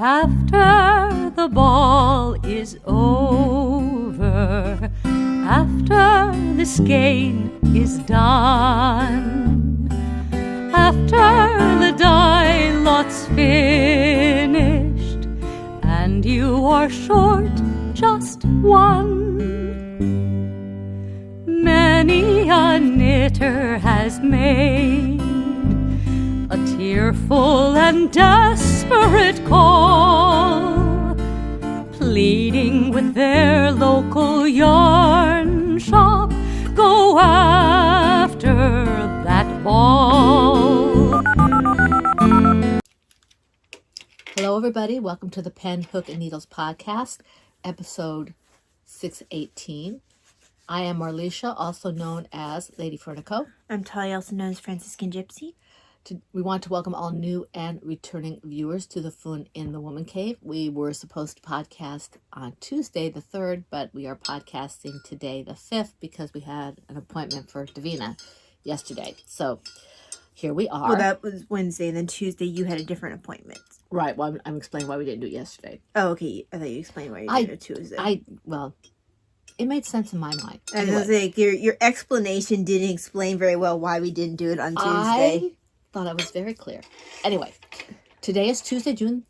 After the ball is over, after the skein is done, after the die lot's finished, and you are short just one, many a knitter has made a tearful and desperate call, pleading with their local yarn shop, go after that ball. Hello everybody, welcome to the Pen, Hook, and Needles podcast, episode 618. I am Marlisha, also known as Lady Fernico. I'm Talia, also known as Franciscan Gypsy. We want to welcome all new and returning viewers to the Fun in the Woman Cave. We were supposed to podcast on Tuesday the 3rd, but we are podcasting today the 5th because we had an appointment for Davina yesterday. So here we are. Well, that was Wednesday, and then Tuesday you had a different appointment. Right, well, I'm explaining why we didn't do it yesterday. Oh, okay. I thought you explained why you did it Tuesday. Well, it made sense in my mind. Anyway. I was like, your explanation didn't explain very well why we didn't do it on Tuesday. I thought I was very clear. Anyway, today is Tuesday, June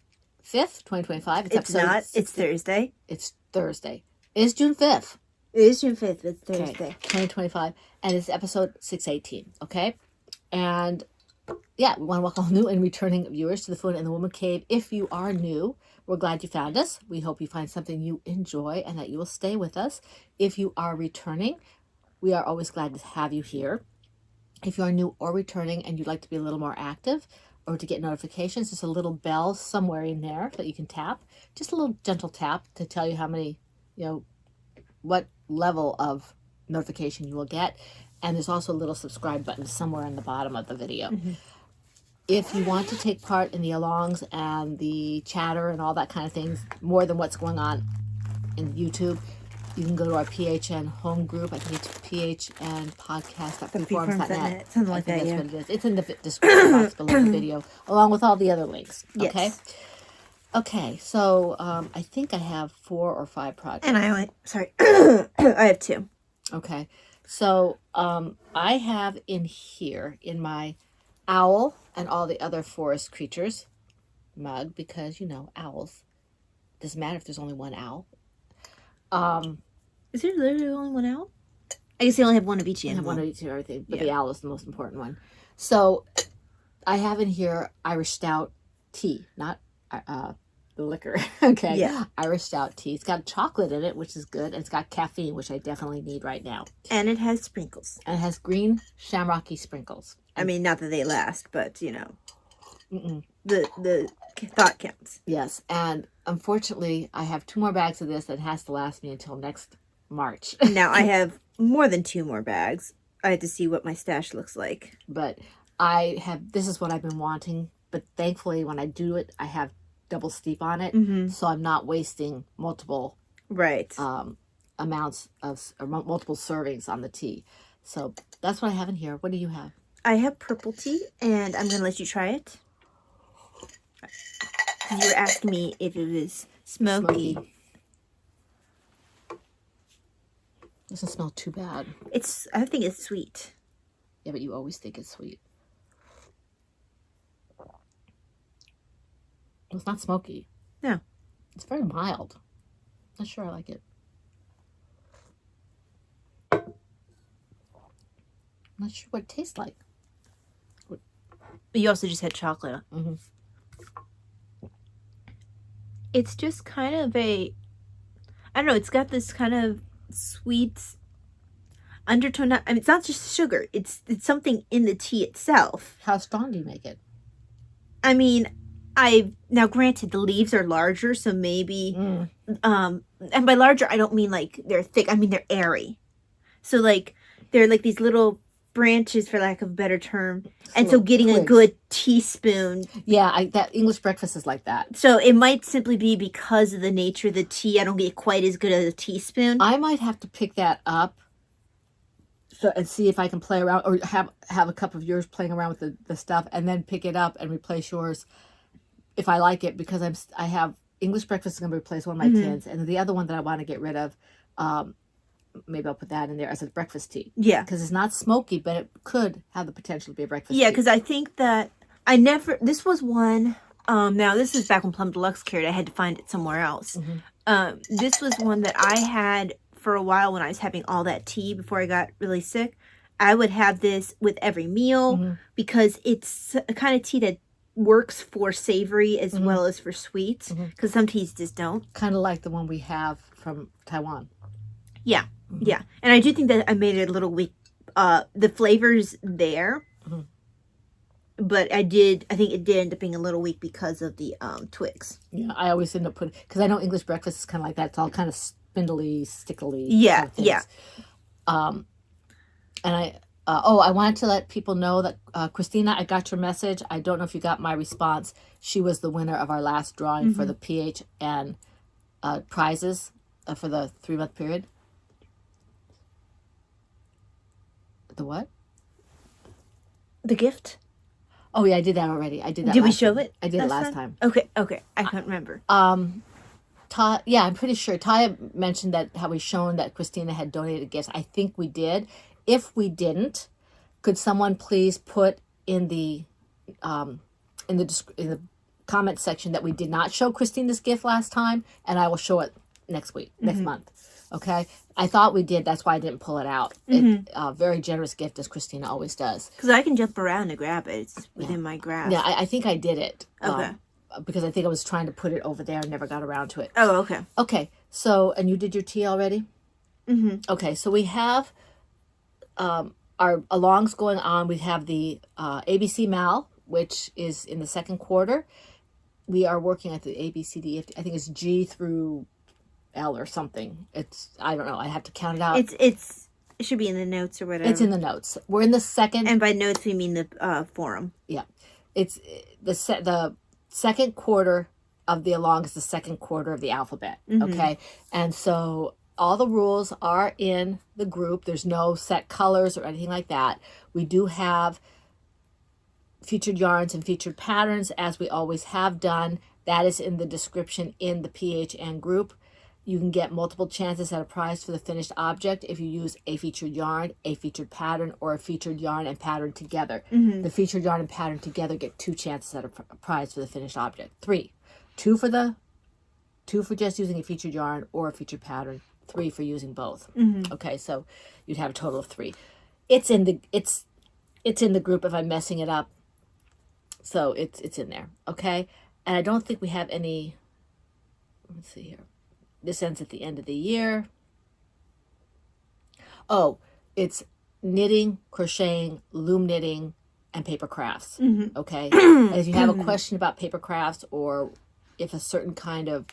5th, 2025. It's not. It's Thursday. It's Thursday. It is June 5th. It is June 5th. It's Thursday. Okay, 2025. And it's episode 618. Okay? And yeah, we want to welcome new and returning viewers to the Fun in the Woman Cave. If you are new, we're glad you found us. We hope you find something you enjoy and that you will stay with us. If you are returning, we are always glad to have you here. If you are new or returning and you'd like to be a little more active or to get notifications, there's a little bell somewhere in there that you can tap. Just a little gentle tap to tell you how many, what level of notification you will get. And there's also a little subscribe button somewhere in the bottom of the video. Mm-hmm. If you want to take part in the alongs and the chatter and all that kind of things, more than what's going on in YouTube, you can go to our PHN home group. I think it's phnpodcast.forums.net. Something like that, that's what it is. It's in the description box below the video, along with all the other links. Okay? Yes. Okay, so I think I have 4 or 5 projects. And I have 2. Okay. So I have in here, in my owl and all the other forest creatures mug, because, owls. Doesn't matter if there's only one owl. Is there literally only one owl? I guess they only have one of each animal. One of each of everything, but the owl is the most important one. So I have in here Irish Stout tea, not the liquor. Okay. Yeah. Irish Stout tea. It's got chocolate in it, which is good. And it's got caffeine, which I definitely need right now. And it has sprinkles. And it has green shamrocky sprinkles. I mean, not that they last, but, the thought counts. Yes. And unfortunately, I have 2 more bags of this that has to last me until next March. Now, I have more than 2 more bags. I had to see what my stash looks like. But this is what I've been wanting. But thankfully, when I do it, I have double steep on it. Mm-hmm. So I'm not wasting multiple amounts of, or multiple servings on the tea. So that's what I have in here. What do you have? I have purple tea, and I'm going to let you try it. You were asking me if it was smoky. Doesn't smell too bad. I think it's sweet. Yeah, but you always think it's sweet. It's not smoky. No. It's very mild. Not sure I like it. I'm not sure what it tastes like. You also just had chocolate. Mm-hmm. It's just kind of I don't know, it's got this kind of sweet undertone. I mean, it's not just sugar. It's something in the tea itself. How strong do you make it? I mean, now granted the leaves are larger, so maybe and by larger I don't mean like they're thick, I mean they're airy. So like they're like these little branches, for lack of a better term, and so getting twigs. A good teaspoon. Yeah, that English breakfast is like that. So it might simply be because of the nature of the tea, I don't get quite as good as a teaspoon. I might have to pick that up and see if I can play around, or have a cup of yours playing around with the stuff, and then pick it up and replace yours if I like it, because I have English breakfast is going to replace one of my tins, and the other one that I want to get rid of, maybe I'll put that in there as a breakfast tea. Yeah. Because it's not smoky, but it could have the potential to be a breakfast tea. Yeah, because I think that this was one, now this is back when Plum Deluxe carried, I had to find it somewhere else. This was one that I had for a while when I was having all that tea before I got really sick. I would have this with every meal because it's a kind of tea that works for savory as well as for sweets, because some teas just don't. Kind of like the one we have from Taiwan. Yeah, yeah. And I do think that I made it a little weak. The flavor's there, but I think it did end up being a little weak because of the twigs. Yeah, I always end up putting, because I know English breakfast is kind of like that. It's all kind of spindly, stickly. Yeah, kind of things. yeah. And I wanted to let people know that Christina, I got your message. I don't know if you got my response. She was the winner of our last drawing for the PHN prizes for the 3-month period. The what? The gift? Oh yeah, I did that already. I did that. Did we show it? I did it last time. Okay. I can't remember. Yeah, I'm pretty sure Taya mentioned that how we shown that Christina had donated gifts. I think we did. If we didn't, could someone please put in the comment section that we did not show Christina's gift last time, and I will show it next month. Okay, I thought we did. That's why I didn't pull it out. Very generous gift, as Christina always does. Because I can jump around to grab it. It's within my grasp. Yeah, I think I did it. Okay. Because I think I was trying to put it over there and never got around to it. Oh, okay. Okay, so, and you did your tea already? Okay, so we have our alongs going on. We have the ABC Mal, which is in the second quarter. We are working at the ABCD. I think it's G through L or something. I don't know. I have to count it out. It should be in the notes or whatever. It's in the notes. We're in the second. And by notes we mean the forum. Yeah, it's the second quarter of the along is the second quarter of the alphabet. Okay, and so all the rules are in the group. There's no set colors or anything like that. We do have featured yarns and featured patterns, as we always have done. That is in the description in the PHN group. You can get multiple chances at a prize for the finished object if you use a featured yarn, a featured pattern, or a featured yarn and pattern together. The featured yarn and pattern together get 2 chances at a prize for the finished object. 3. 2 for just using a featured yarn or a featured pattern. 3 for using both. Okay, so you'd have a total of 3. It's in the group if I'm messing it up. So it's in there. Okay, and I don't think we have any. Let's see here. This ends at the end of the year. Oh, it's knitting, crocheting, loom knitting, and paper crafts. Okay? And if you have a question about paper crafts, or if a certain kind of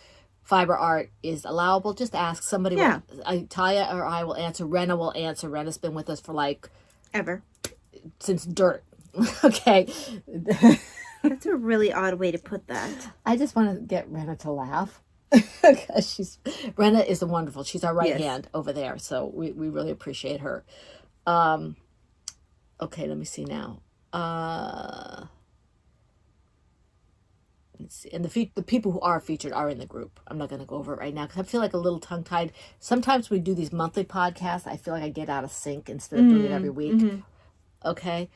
fiber art is allowable, just ask somebody. Yeah. Taya or I will answer. Rena will answer. Rena's been with us for ever. Since dirt. Okay. That's a really odd way to put that. I just want to get Rena to laugh. Because Rena is wonderful. She's our right hand over there, so we really appreciate her. Okay, let me see now. Let's see. And the people who are featured are in the group. I'm not going to go over it right now because I feel like a little tongue-tied. Sometimes we do these monthly podcasts. I feel like I get out of sync instead of doing it every week. Okay.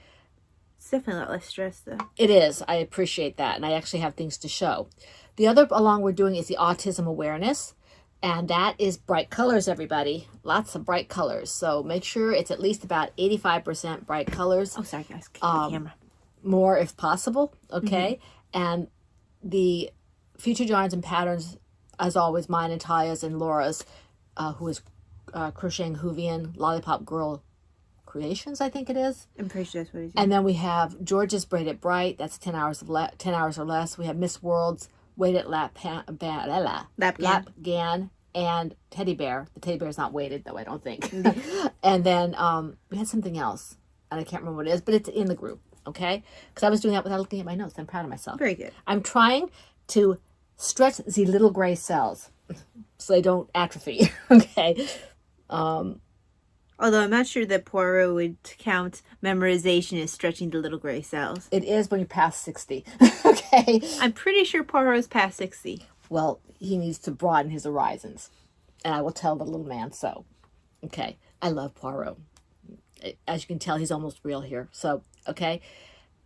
It's definitely a lot less stress, though. It is. I appreciate that, and I actually have things to show. The other along we're doing is the autism awareness, and that is bright colors, everybody. Lots of bright colors. So make sure it's at least about 85% bright colors. Oh, sorry, guys. The camera. More if possible, okay? And the featured yarns and patterns, as always, mine and Taya's and Laura's, who is crocheting Hoovian Lollipop Girl Creations, I think it is. I'm pretty sure that's what it is. And then we have George's Braided Bright. That's 10 hours or less. We have Miss World's Weighted Lap Gan and Teddy Bear. The Teddy Bear is not weighted, though, I don't think. And then we had something else, and I can't remember what it is, but it's in the group, okay? Because I was doing that without looking at my notes. I'm proud of myself. Very good. I'm trying to stretch the little gray cells so they don't atrophy, okay? Although I'm not sure that Poirot would count memorization as stretching the little gray cells. It is when you pass 60. Okay. I'm pretty sure Poirot's past 60. Well, he needs to broaden his horizons. And I will tell the little man so. Okay. I love Poirot. As you can tell, he's almost real here. So, okay.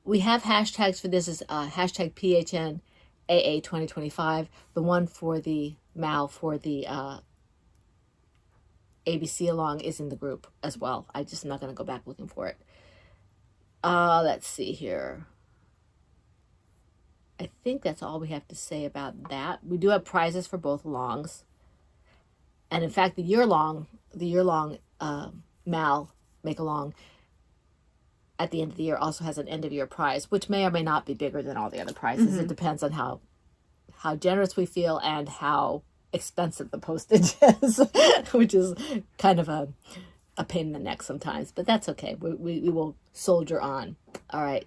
We have hashtags for this is hashtag PHNAA 2025. The one for the Mal for the ABC along is in the group as well. I just am not going to go back looking for it. Let's see here. I think that's all we have to say about that. We do have prizes for both alongs. And in fact, the year-long Mal make-along at the end of the year also has an end-of-year prize, which may or may not be bigger than all the other prizes. Mm-hmm. It depends on how generous we feel and how expensive the postage is, which is kind of a pain in the neck sometimes, but that's okay. We will soldier on. All right.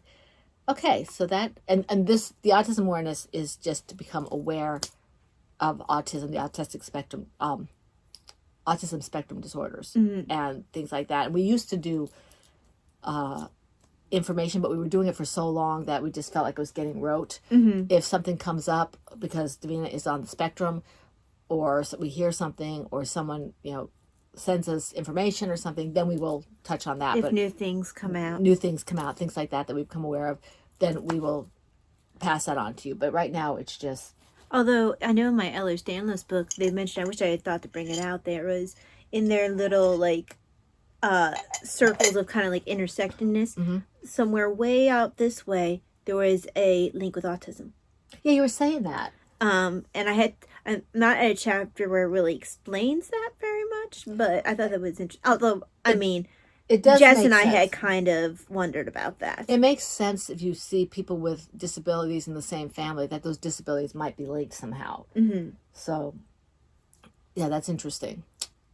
Okay, so that, and this, the autism awareness is just to become aware of autism, the autistic spectrum, autism spectrum disorders, mm-hmm. and things like that. And we used to do information, but we were doing it for so long that we just felt like it was getting rote. Mm-hmm. If something comes up because Davina is on the spectrum, or we hear something, or someone, sends us information or something, then we will touch on that. If new things come out, things like that we've become aware of, then we will pass that on to you. But right now, it's just... Although, I know in my Ehlers-Danlos book, they mentioned, I wish I had thought to bring it out, there was, in their little, circles of kind of, intersectedness, mm-hmm. somewhere way out this way, there was a link with autism. Yeah, you were saying that. And I'm not at a chapter where it really explains that very much, but I thought that was interesting. Although, it does. Jess and I had kind of wondered about that. It makes sense if you see people with disabilities in the same family, that those disabilities might be linked somehow. Mm-hmm. So, yeah, that's interesting.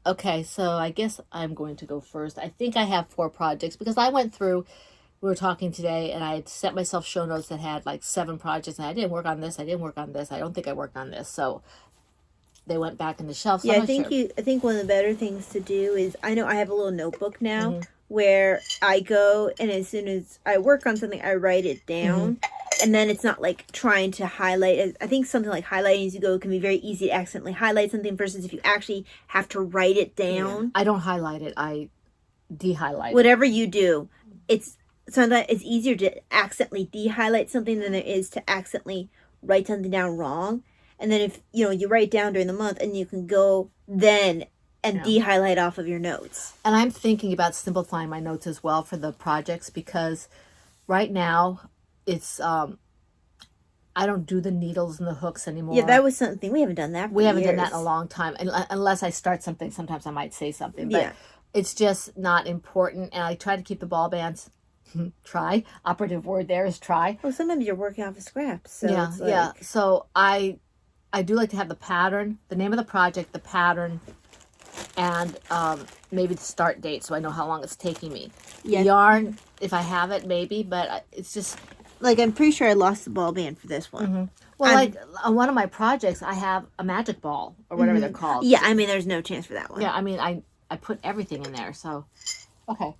Okay, so I guess I'm going to go first. I think I have 4 projects because I went through... We were talking today, and I had set myself show notes that had 7 projects, and I didn't work on this. I don't think I worked on this, so they went back in the shelf. So yeah, I think one of the better things to do is, I know I have a little notebook now, mm-hmm. where I go, and as soon as I work on something, I write it down, mm-hmm. and then it's not trying to highlight. I think something like highlighting as you go can be very easy to accidentally highlight something versus if you actually have to write it down. Yeah. I don't highlight it. I de-highlight it. Whatever you do, it's sometimes it's easier to accidentally de-highlight something than it is to accidentally write something down wrong. And then if, you write down during the month and you can go then and de-highlight off of your notes. And I'm thinking about simplifying my notes as well for the projects because right now it's, I don't do the needles and the hooks anymore. Yeah, that was something. We haven't done that for We haven't years. done that in a long time. Unless I start something, sometimes I might say something. But it's just not important. And I try to keep the ball bands... Try. Operative word there is try. Well, sometimes you're working off of scraps. So yeah. So I do like to have the pattern, the name of the project, the pattern, and maybe the start date so I know how long it's taking me. Yeah. Yarn, if I have it, maybe, but it's just... I'm pretty sure I lost the ball band for this one. Mm-hmm. Well, on one of my projects, I have a magic ball, or whatever they're called. Yeah, there's no chance for that one. Yeah, I put everything in there, so... Okay.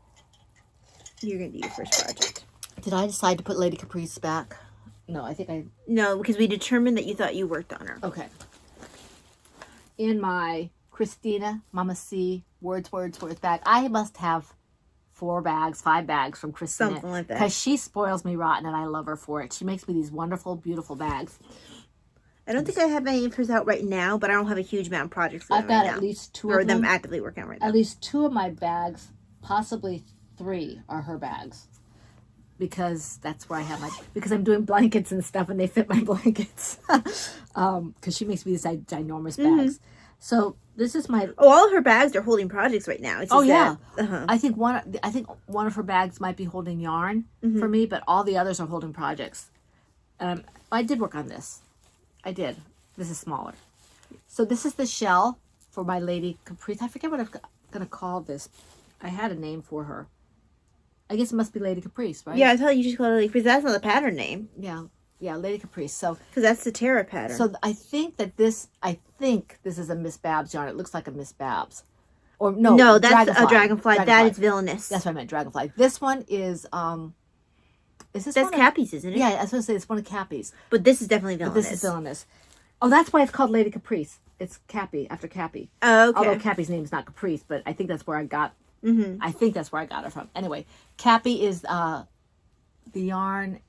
You're going to do your first project. Did I decide to put Lady Caprice back? No, I think I... No, because we determined that you thought you worked on her. Okay. In my Christina Mama C Words bag, I must have 5 bags from Christina. Something like that. Because she spoils me rotten and I love her for it. She makes me these wonderful, beautiful bags. I don't think I have any of hers out right now, but I don't have a huge amount of projects. I've got at least 2 of them. Or them actively working on right now. At least 2 of my bags, possibly 3 are her bags because that's where I have because I'm doing blankets and stuff and they fit my blankets because she makes me these ginormous bags. So this is my all her bags are holding projects right now. It's just I think one of her bags might be holding yarn for me, but all the others are holding projects. I did work on this. I did. This is smaller. So this is the shell for my Lady Caprice. I forget what I'm gonna call this. I had a name for her. I guess it must be Lady Caprice, right? Yeah, I thought you just called it Lady Caprice. That's not the pattern name. Yeah, Lady Caprice. So because that's the Terra pattern. So I think this is a Miss Babs yarn. It looks like a Miss Babs. Or no, No, that's dragonfly. a dragonfly. That is villainous. That's what I meant, dragonfly. This one is this That's Cappy's, isn't it? Yeah, I was going to say it's one of Cappy's. But this is definitely villainous. But this is villainous. Oh, that's why it's called Lady Caprice. It's Cappy, after Cappy. Oh, okay. Although Cappy's name is not Caprice, but I think that's where I got I think that's where I got it from. Anyway, Cappy is the Yarn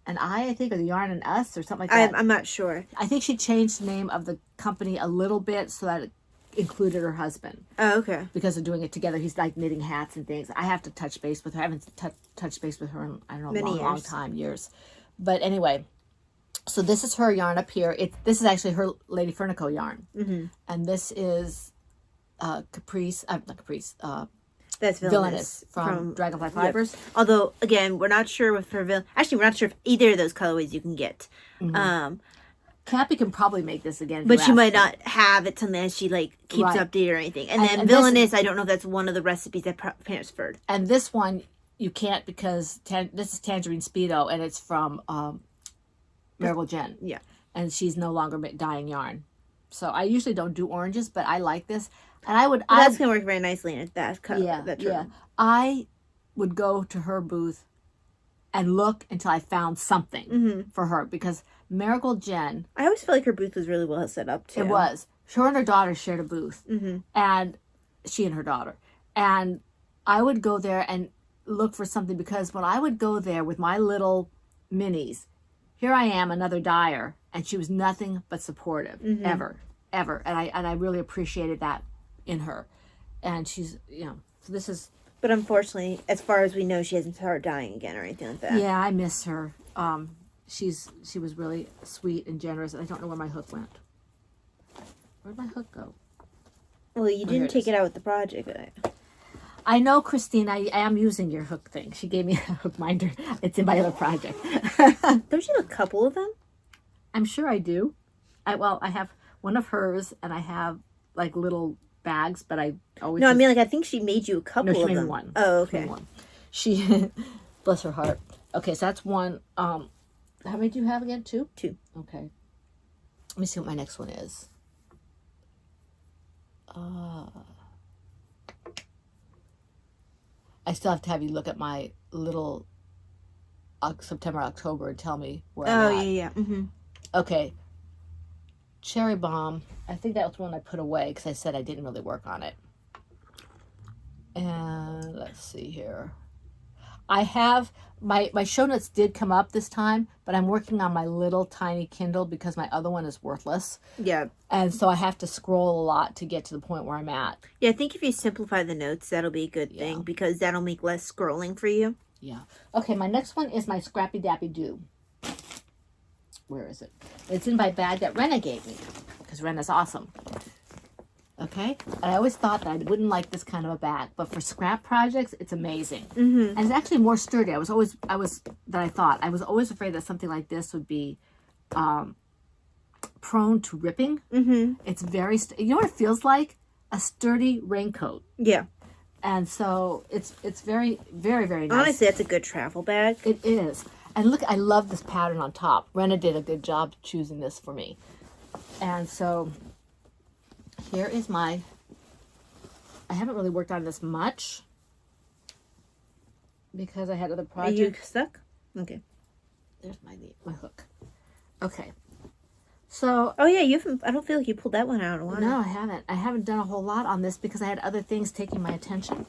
and I think, or the Yarn and Us, or something like that. I'm not sure. I think she changed the name of the company a little bit so that it included her husband. Oh, okay. Because they're doing it together. He's like knitting hats and things. I have to touch base with her. I haven't touched base with her in, I don't know, long time, years. But anyway, so this is her yarn up here. This is actually her Lady Furnico yarn. And this is Caprice, not Caprice, that's Villainous from Dragonfly Fibers. Yep. Although, again, we're not sure with her actually, we're not sure if either of those colorways you can get. Cappy can probably make this again. But she might not have it unless she like keeps updated or anything. And then Villainous, I don't know if that's one of the recipes that transferred. And this one you can't because this is Tangerine Speedo and it's from Marigold Jen. Yeah. And she's no longer dyeing yarn. So I usually don't do oranges, but I like this. And I would... that's going to work very nicely in that cut. Yeah. I would go to her booth and look until I found something for her because Marigold Jen... I always felt like her booth was really well set up, too. It was. Her and her daughter shared a booth. And she and her daughter. And I would go there and look for something because when I would go there with my little minis, here I am, another dyer, and she was nothing but supportive, ever. And I really appreciated that in her. And she's, so this is... But unfortunately, as far as we know, she hasn't started dying again or anything like that. Yeah, I miss her. She was really sweet and generous. I don't know where my hook went. Where'd my hook go? Well, you didn't take it out with the project. I know, Christine, I am using your hook thing. She gave me a hook minder. It's in my other project. Don't you have a couple of them? I'm sure I do. I have one of hers, and I have, like, little bags, but I always... No, I mean, like, I think she made you a couple of them. No, she made me one. Oh, okay. She, bless her heart. Okay, so that's one. How many do you have again? Two? Two. Okay. Let me see what my next one is. I still have to have you look at my little September, October and tell me where I'm at. Yeah. Okay. Cherry Bomb. I think that was one I put away because I said I didn't really work on it. And let's see here. I have, my show notes did come up this time, but I'm working on my little tiny Kindle because my other one is worthless. Yeah. And so I have to scroll a lot to get to the point where I'm at. Yeah, I think if you simplify the notes, that'll be a good thing because that'll make less scrolling for you. Yeah. Okay, my next one is my Scrappy Dappy Doo. Where is it? It's in my bag that Rena gave me because Rena's awesome. Okay, and I always thought that I wouldn't like this kind of a bag, but for scrap projects, it's amazing. And it's actually more sturdy. I was always afraid that something like this would be prone to ripping. It's very, you know what it feels like? A sturdy raincoat. Yeah. And so it's very, very, very nice. Honestly, that's a good travel bag. It is. And look, I love this pattern on top. Rena did a good job choosing this for me. And so here is I haven't really worked on this much because I had other projects. Are you stuck? Okay. There's my hook. Okay. So. Oh yeah, I don't feel like you pulled that one out in a while. No, I haven't. I haven't done a whole lot on this because I had other things taking my attention.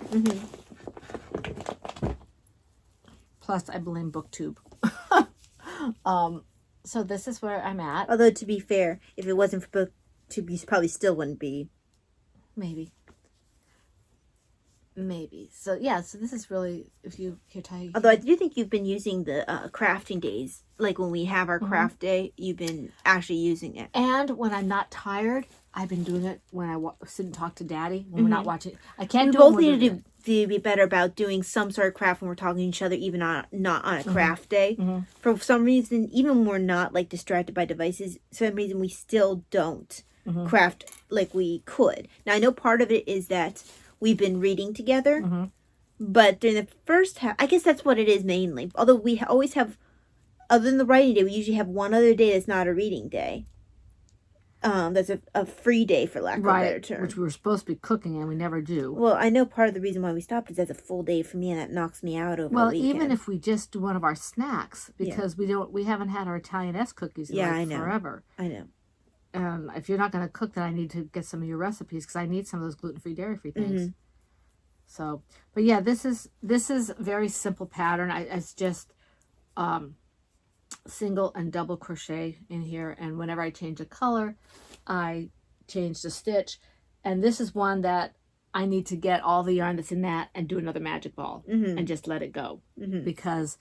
Plus, I blame BookTube. So this is where I'm at. Although, to be fair, if it wasn't for BookTube, you probably still wouldn't be. Maybe. So, yeah, so this is really, if you hear Ty. Although I do think you've been using the crafting days. Like when we have our craft day, you've been actually using it. And when I'm not tired, I've been doing it when I sit and talk to Daddy, when we're not watching. I can't do it. We both need to be better about doing some sort of craft when we're talking to each other, even not on a craft day. For some reason, even when we're not like distracted by devices, for some reason we still don't craft like we could. Now I know part of it is that we've been reading together, but during the first half, I guess that's what it is mainly. Although we always have, other than the writing day, we usually have one other day that's not a reading day. that's a free day, for lack of a better Right, term. which we were supposed to be cooking and we never do. Well, I know part of the reason why we stopped is that's a full day for me, and that knocks me out over Well, the weekend. even if we just do one of our snacks, because we haven't had our Italian-esque cookies in I know. forever. I know. If you're not going to cook, then I need to get some of your recipes because I need some of those gluten-free, dairy-free things. So, but yeah, this is a very simple pattern. It's just single and double crochet in here, and whenever I change a color, I change the stitch. And this is one that I need to get all the yarn that's in that and do another magic ball and just let it go, because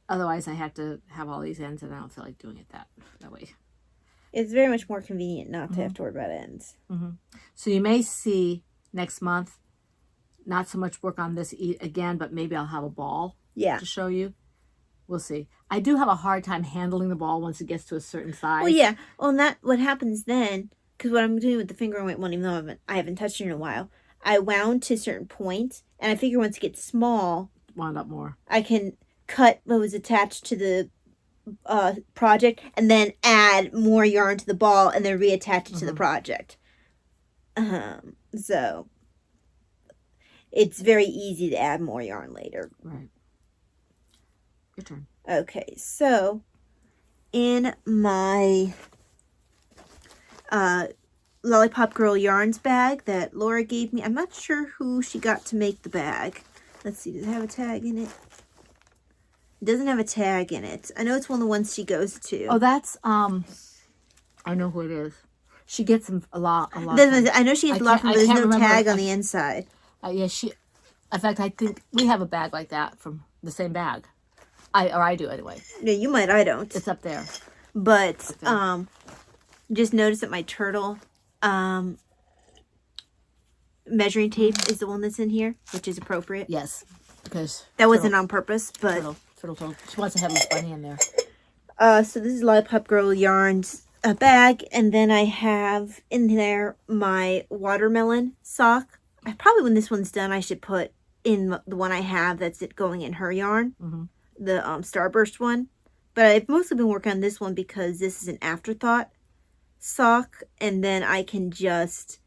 otherwise I have to have all these ends, and I don't feel like doing it that way. It's very much more convenient not to have to worry about ends. So you may see next month not so much work on this again, but maybe I'll have a ball to show you. We'll see. I do have a hard time handling the ball once it gets to a certain size. Well, yeah. Well, and what happens then, because what I'm doing with the finger weight one, even though I haven't touched it in a while, I wound to a certain point, and I figure once it gets small, wound up more. I can cut what was attached to the project and then add more yarn to the ball and then reattach it to the project. So it's very easy to add more yarn later. Right. Your turn. Okay, so in my Lollipop Girl Yarns bag that Laura gave me, I'm not sure who she got to make the bag. Let's see, does it have a tag in it? It doesn't have a tag in it. I know it's one of the ones she goes to. Oh, that's, I know who it is. She gets them a lot. I know she gets a lot from, but there's no tag on the inside. Yeah, in fact, I think we have a bag like that from the same bag. I do anyway. No, you might, I don't. It's up there. But, just notice that my turtle, measuring tape is the one that's in here, which is appropriate. Yes, because that wasn't on purpose, but turtle. She wants to have a bunny in there. So this is Lollipop Girl Yarns bag, and then I have in there my watermelon sock. When this one's done, I should put in the one I have that's going in her yarn, the Starburst one. But I've mostly been working on this one because this is an afterthought sock, and then I can just,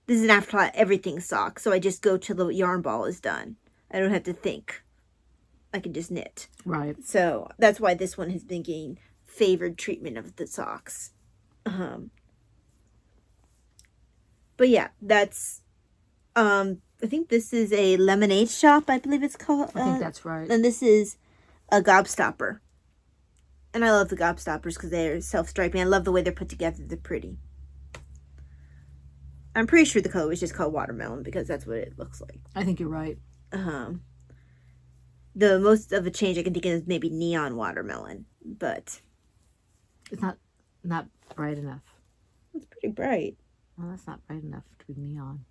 this is an afterthought everything sock, so I just go till the yarn ball is done. I don't have to think. I can just knit. Right. So that's why this one has been getting favored treatment of the socks. But yeah, that's, I think this is a lemonade shop, I believe it's called. I think that's right. And this is a gobstopper. And I love the gobstoppers because they're self-striping. I love the way they're put together. They're pretty. I'm pretty sure the color was just called watermelon because that's what it looks like. I think you're right. The most of a change I can think of is maybe neon watermelon, but it's not bright enough. It's pretty bright. Well, that's not bright enough to be neon.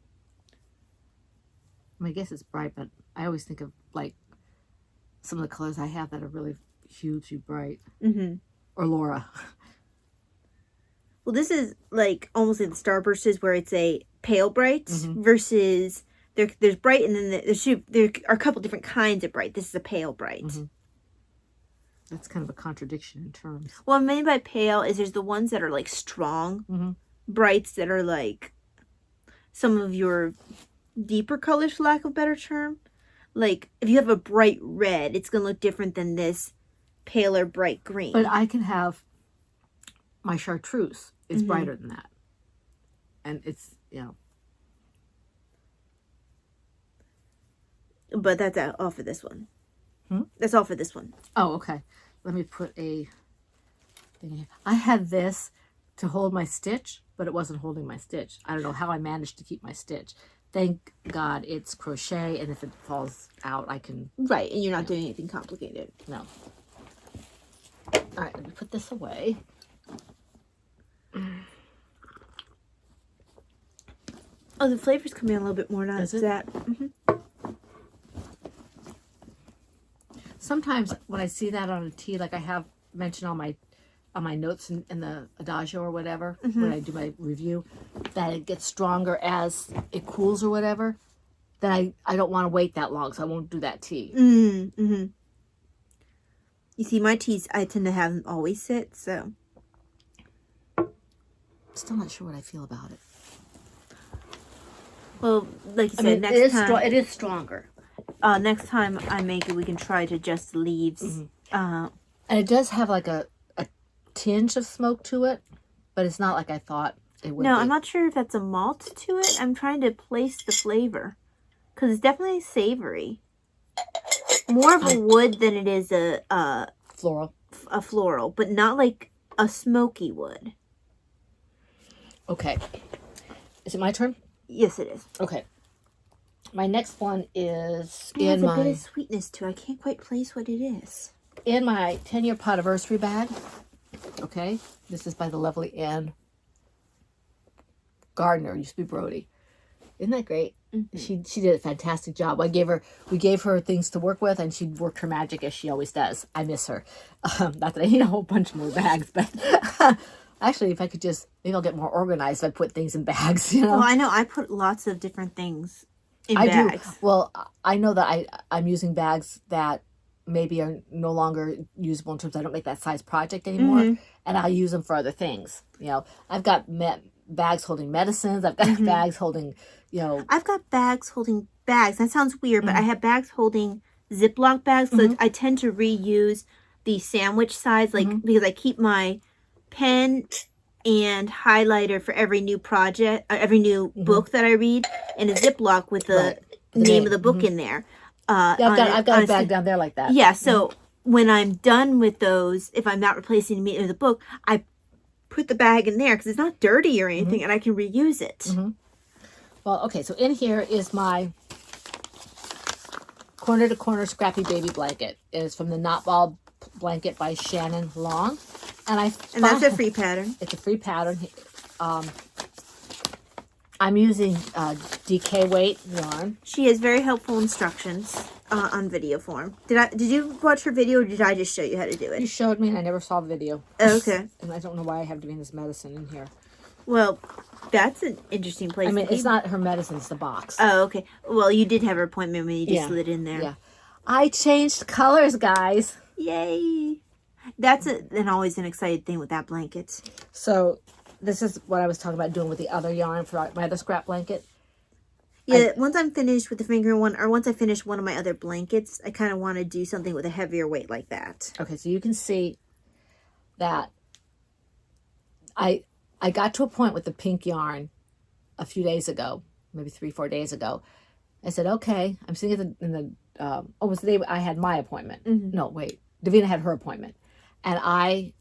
I mean, I guess it's bright, but I always think of like some of the colors I have that are really hugely bright. Or Laura. Well, this is like almost like the Starbursts where it's a pale bright versus there's bright, and then there are a couple different kinds of bright. This is a pale bright. That's kind of a contradiction in terms. What I mean by pale is there's the ones that are like strong brights that are like some of your deeper colors, for lack of a better term. Like if you have a bright red, it's going to look different than this paler bright green. But I can have my chartreuse is brighter than that. And it's, But that's all for this one. That's all for this one. Oh, okay. Let me put a thing in here. I had this to hold my stitch, but it wasn't holding my stitch. I don't know how I managed to keep my stitch. Thank God it's crochet, and if it falls out, I can... Right, and you're not doing anything complicated. No. All right, let me put this away. Oh, the flavor's coming a little bit more now. Is it? That. Sometimes when I see that on a tea, like I have mentioned on my notes in the adagio or whatever, when I do my review, that it gets stronger as it cools or whatever, then I don't want to wait that long, so I won't do that tea. You see, my teas, I tend to have them always sit, so. still not sure what I feel about it. Well, like you said, it next is time. it is stronger. Next time I make it, we can try to adjust the leaves. And it does have like a tinge of smoke to it, but it's not like I thought it would be. I'm not sure if that's a malt to it. I'm trying to place the flavor. Because it's definitely savory. More of a wood than it is a Floral. A floral, but not like a smoky wood. Okay. Is it my turn? Yes, it is. Okay. My next one is It has a bit of sweetness to it. I can't quite place what it is. in my 10-year podiversary bag. Okay. This is by the lovely Anne Gardner. Used to be Brody. Isn't that great? Mm-hmm. She did a fantastic job. We gave her things to work with, and she worked her magic as she always does. I miss her. Not that I need a whole bunch more bags, but actually, if I could just, maybe I'll get more organized if I put things in bags. You know. Well, I know I put lots of different things in I bags. do. Well, I know that I'm using bags that maybe are no longer usable in terms of I don't make that size project anymore, and I'll use them for other things. You know, I've got bags holding medicines. I've got bags holding, I've got bags holding bags. That sounds weird, but I have bags holding Ziploc bags. So I tend to reuse the sandwich size, because I keep my pen and highlighter for every new project, every new book that I read in a Ziploc with the name of the book in there. I've got a bag down there like that. Yeah, so when I'm done with those, if I'm not replacing immediately with the book, I put the bag in there because it's not dirty or anything, and I can reuse it. Well, okay, so in here is my corner to corner scrappy baby blanket. It is from the Knot Ball blanket by Shannon Long, and that's a free pattern. It's a free pattern. I'm using DK weight yarn. She has very helpful instructions on video form. Did you watch her video, or did I just show you how to do it? You showed me, and I never saw the video. Oh, okay. And I don't know why I have Davina's medicine in here. Well, that's an interesting place. I mean, it's not her medicine; it's the box. Oh, okay. Well, you did have her appointment when you just slid in there. Yeah. I changed colors, guys. Yay! That's always an exciting thing with that blanket. So this is what I was talking about doing with the other yarn for my other scrap blanket. Yeah, once I'm finished with the finger one, or once I finish one of my other blankets, I kind of want to do something with a heavier weight like that. Okay, so you can see that I got to a point with the pink yarn a few days ago, maybe 3-4 days ago. I said, okay, I'm sitting it was the day I had my appointment. No, wait, Davina had her appointment. And I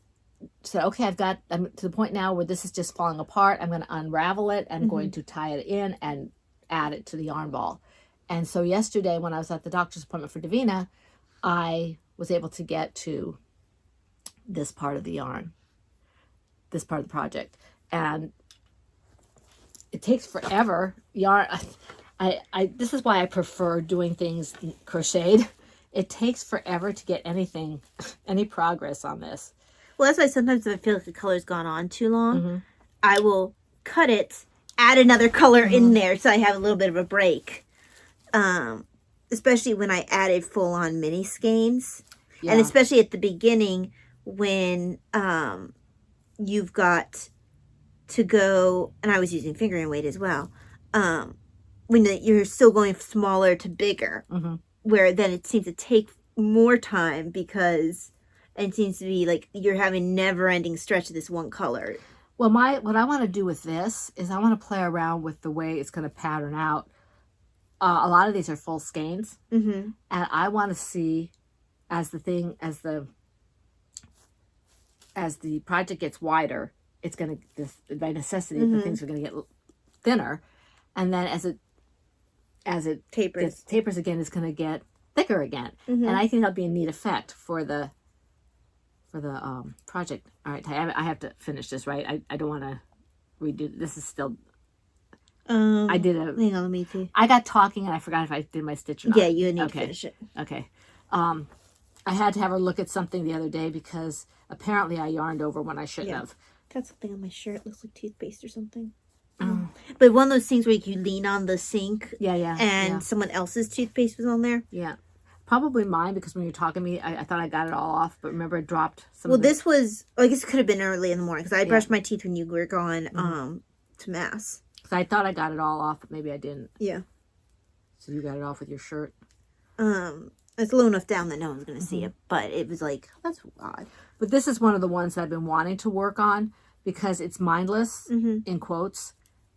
said, okay, I'm to the point now where this is just falling apart. I'm going to unravel it. I'm going to tie it in and add it to the yarn ball. And so yesterday when I was at the doctor's appointment for Davina, I was able to get to this part of the yarn, this part of the project. And it takes forever. Yarn, this is why I prefer doing things crocheted. It takes forever to get any progress on this. Well, that's why sometimes if I feel like the color's gone on too long, I will cut it, add another color in there so I have a little bit of a break. Especially when I added full-on mini skeins. Yeah. And especially at the beginning when you've got to go, and I was using fingering weight as well, when you're still going smaller to bigger, where then it seems to take more time because it seems to be like you're having never-ending stretch of this one color. Well, what I want to do with this is I want to play around with the way it's going to pattern out. A lot of these are full skeins, and I want to see as the project gets wider, it's going to by necessity the things are going to get thinner, and then as it tapers again, it's going to get thicker again, and I think that'll be a neat effect for the project. All right, I have to finish this, right? I don't want to redo. This is still. I did a. Hang on, let me see. I got talking and I forgot if I did my stitch or not. Yeah, you need to finish it. Okay. I had to have her look at something the other day because apparently I yarned over when I shouldn't have. Got something on my shirt. It looks like toothpaste or something. But one of those things where you lean on the sink. Yeah. And someone else's toothpaste was on there. Yeah. Probably mine, because when you were talking to me, I thought I got it all off, but remember it dropped some Well, of the... this was, I guess it could have been early in the morning because I Yeah. brushed my teeth when you were gone to Mass. So I thought I got it all off, but maybe I didn't. Yeah. So you got it off with your shirt? It's low enough down that no one's going to see it, but it was like, that's odd. But this is one of the ones that I've been wanting to work on because it's mindless, in quotes.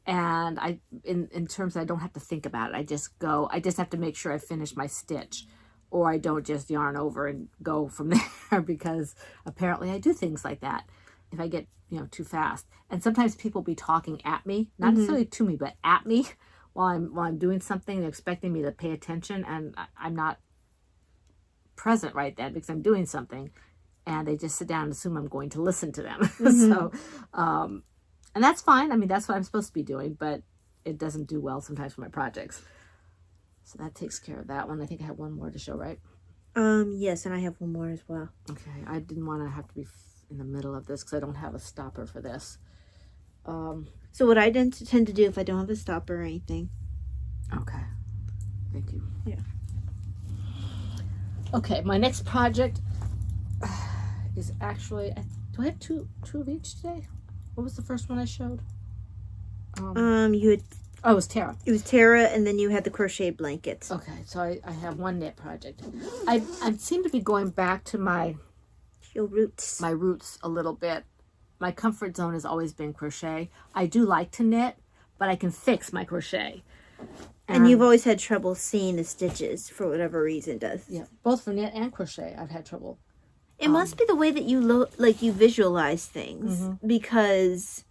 And in terms that I don't have to think about it. I just have to make sure I finish my stitch, or I don't just yarn over and go from there, because apparently I do things like that if I get, too fast. And sometimes people be talking at me, not necessarily to me, but at me while I'm doing something. They're expecting me to pay attention, and I'm not present right then because I'm doing something, and they just sit down and assume I'm going to listen to them. So, and that's fine. I mean, that's what I'm supposed to be doing, but it doesn't do well sometimes for my projects. So that takes care of that one. I think I have one more to show, right? Yes, and I have one more as well. Okay, I didn't want to have to be in the middle of this because I don't have a stopper for this. So what I tend to do if I don't have a stopper or anything. Okay, thank you. Yeah. Okay, my next project is actually, do I have two of each today? What was the first one I showed? You had, oh, it was Tara. it was Tara, and then you had the crochet blankets. Okay, so I have one knit project. I seem to be going back to my roots a little bit. My comfort zone has always been crochet. I do like to knit, but I can fix my crochet. And you've always had trouble seeing the stitches for whatever reason. Yeah, both for knit and crochet, I've had trouble. It must be the way that you you visualize things, because,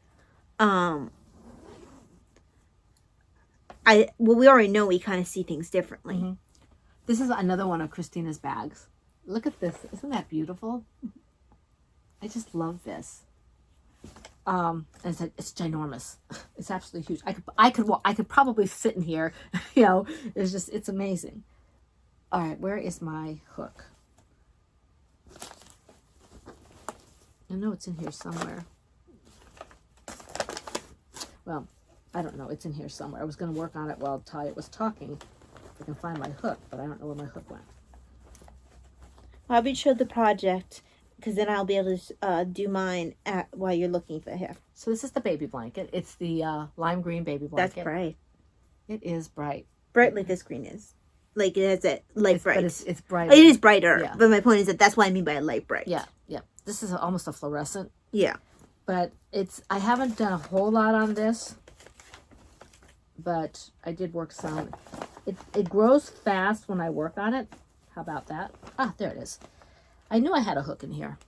we already know we kind of see things differently. This is another one of Christina's bags. Look at this. Isn't that beautiful? I just love this. And it's ginormous. It's absolutely huge. I could probably sit in here. It's amazing. All right, where is my hook? I know it's in here somewhere. Well, I don't know. It's in here somewhere. I was going to work on it while Talia was talking. If I can find my hook, but I don't know where my hook went. Bobby showed the project, because then I'll be able to do mine while you're looking for hair. So this is the baby blanket. It's the lime green baby blanket. That's bright. It is bright. Bright like this green is. Like it has that light bright. But it's bright. It is brighter. Yeah. But my point is that's what I mean by a light bright. Yeah. This is almost a fluorescent. Yeah. But I haven't done a whole lot on this. But I did work some. It grows fast when I work on it. How about that? Ah, there it is. I knew I had a hook in here.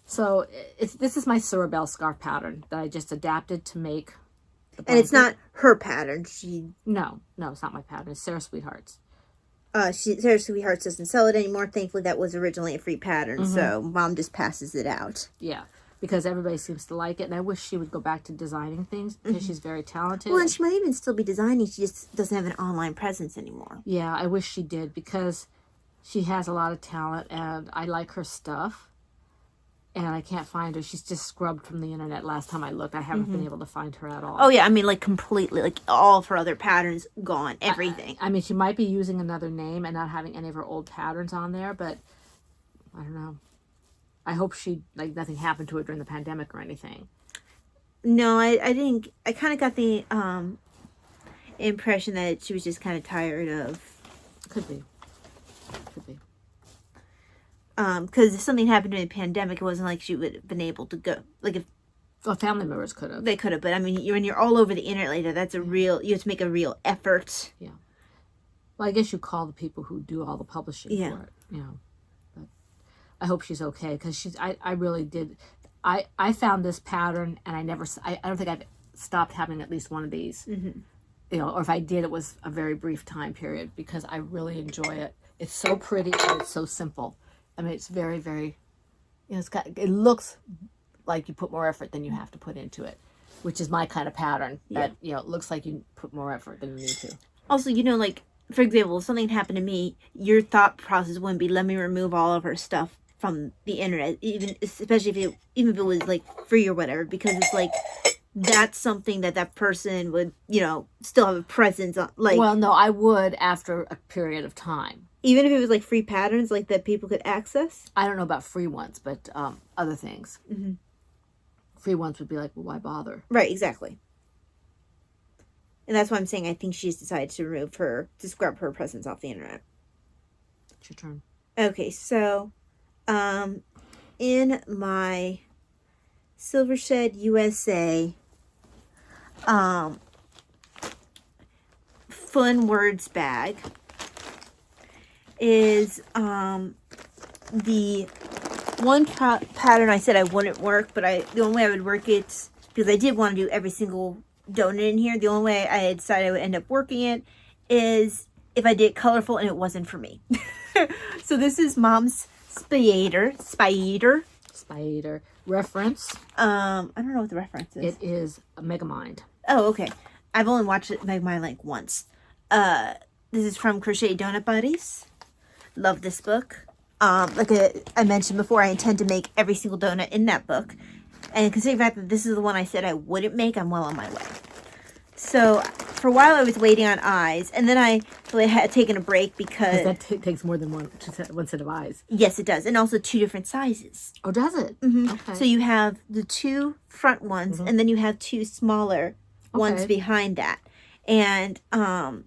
So this is my Surabelle scarf pattern that I just adapted to make the blanket. And it's not her pattern. No, it's not my pattern. It's Sarah Sweetheart's. Sarah Sweethearts doesn't sell it anymore. Thankfully, that was originally a free pattern, so Mom just passes it out. Yeah, because everybody seems to like it, and I wish she would go back to designing things because she's very talented. Well, and she might even still be designing. She just doesn't have an online presence anymore. Yeah, I wish she did, because she has a lot of talent, and I like her stuff. And I can't find her. She's just scrubbed from the internet. Last time I looked, I haven't been able to find her at all. Oh, yeah. I mean, like, completely. Like, all of her other patterns gone. Everything. I mean, she might be using another name and not having any of her old patterns on there, but I don't know. I hope nothing happened to her during the pandemic or anything. No, I didn't. I kind of got the impression that she was just kind of tired of. Could be. Because if something happened during the pandemic, it wasn't like she would have been able to go. Like, if family members could have. They could have, but I mean, when you're all over the internet later, that's you have to make a real effort. Yeah. Well, I guess you call the people who do all the publishing for it, But I hope she's okay, because I really did. I found this pattern, and I don't think I've stopped having at least one of these. Or if I did, it was a very brief time period, because I really enjoy it. It's so pretty and it's so simple. I mean, it's very, very, it looks like you put more effort than you have to put into it, which is my kind of pattern. That, it looks like you put more effort than you need to. Also, like, for example, if something happened to me, your thought process wouldn't be, let me remove all of her stuff from the internet, especially if it was, like, free or whatever, because it's like, that's something that person would, still have a presence on, like, Well, no, I would after a period of time. even if it was like free patterns, like that people could access. I don't know about free ones, but other things. Mm-hmm. Free ones would be like, well, why bother? Right, exactly. And that's why I'm saying I think she's decided to scrub her presence off the internet. It's your turn. Okay, so in my Silver Shed USA Fun Words bag is the one pattern I said I wouldn't work, but the only way I would work it, because I did want to do every single donut in here, the only way I decided I would end up working it is if I did colorful and it wasn't for me. So this is Mom's Spider reference. I don't know what the reference is. It is a Megamind. Oh, okay. I've only watched it Megamind like once. This is from Crochet Donut Buddies. Love this book. Like I mentioned before, I intend to make every single donut in that book. And considering the fact that this is the one I said I wouldn't make, I'm well on my way. So for a while I was waiting on eyes, and then I had taken a break because that takes more than one set of eyes. Yes, it does, and also 2 different sizes. Oh, does it? Mm-hmm. Okay. So you have the 2 front ones, and then you have 2 smaller ones behind that. And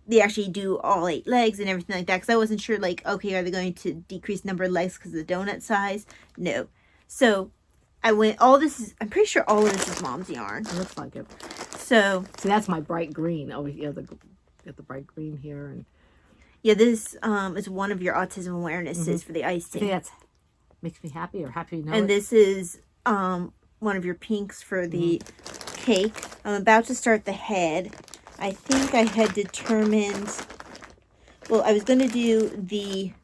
they actually do all 8 legs and everything like that. Because I wasn't sure, like, okay, are they going to decrease number of legs because of the donut size? No. So I went. I'm pretty sure all of this is Mom's yarn. It looks like it. So see, that's my bright green. Oh, yeah, got the bright green here, and yeah, this is one of your autism awarenesses for the icing. That makes me happy, or happy to know. And this is one of your pinks for the cake. I'm about to start the head. I think I had determined. Well, I was going to do the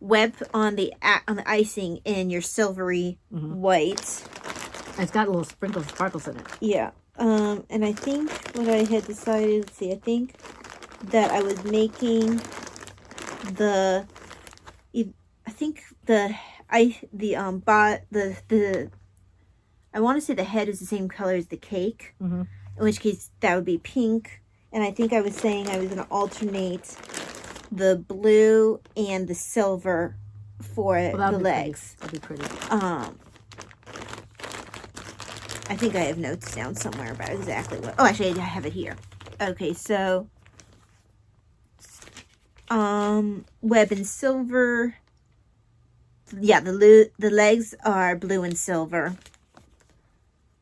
web on the icing in your silvery white. It's got little sparkles in it. Yeah. And I think what I had decided, let's see, I think that I was making I want to say the head is the same color as the cake, in which case that would be pink. And I think I was saying I was going to alternate the blue and the silver for the legs. That'd be pretty. I think I have notes down somewhere about exactly what. Oh, actually, I have it here. Okay, so web and silver. Yeah, the legs are blue and silver.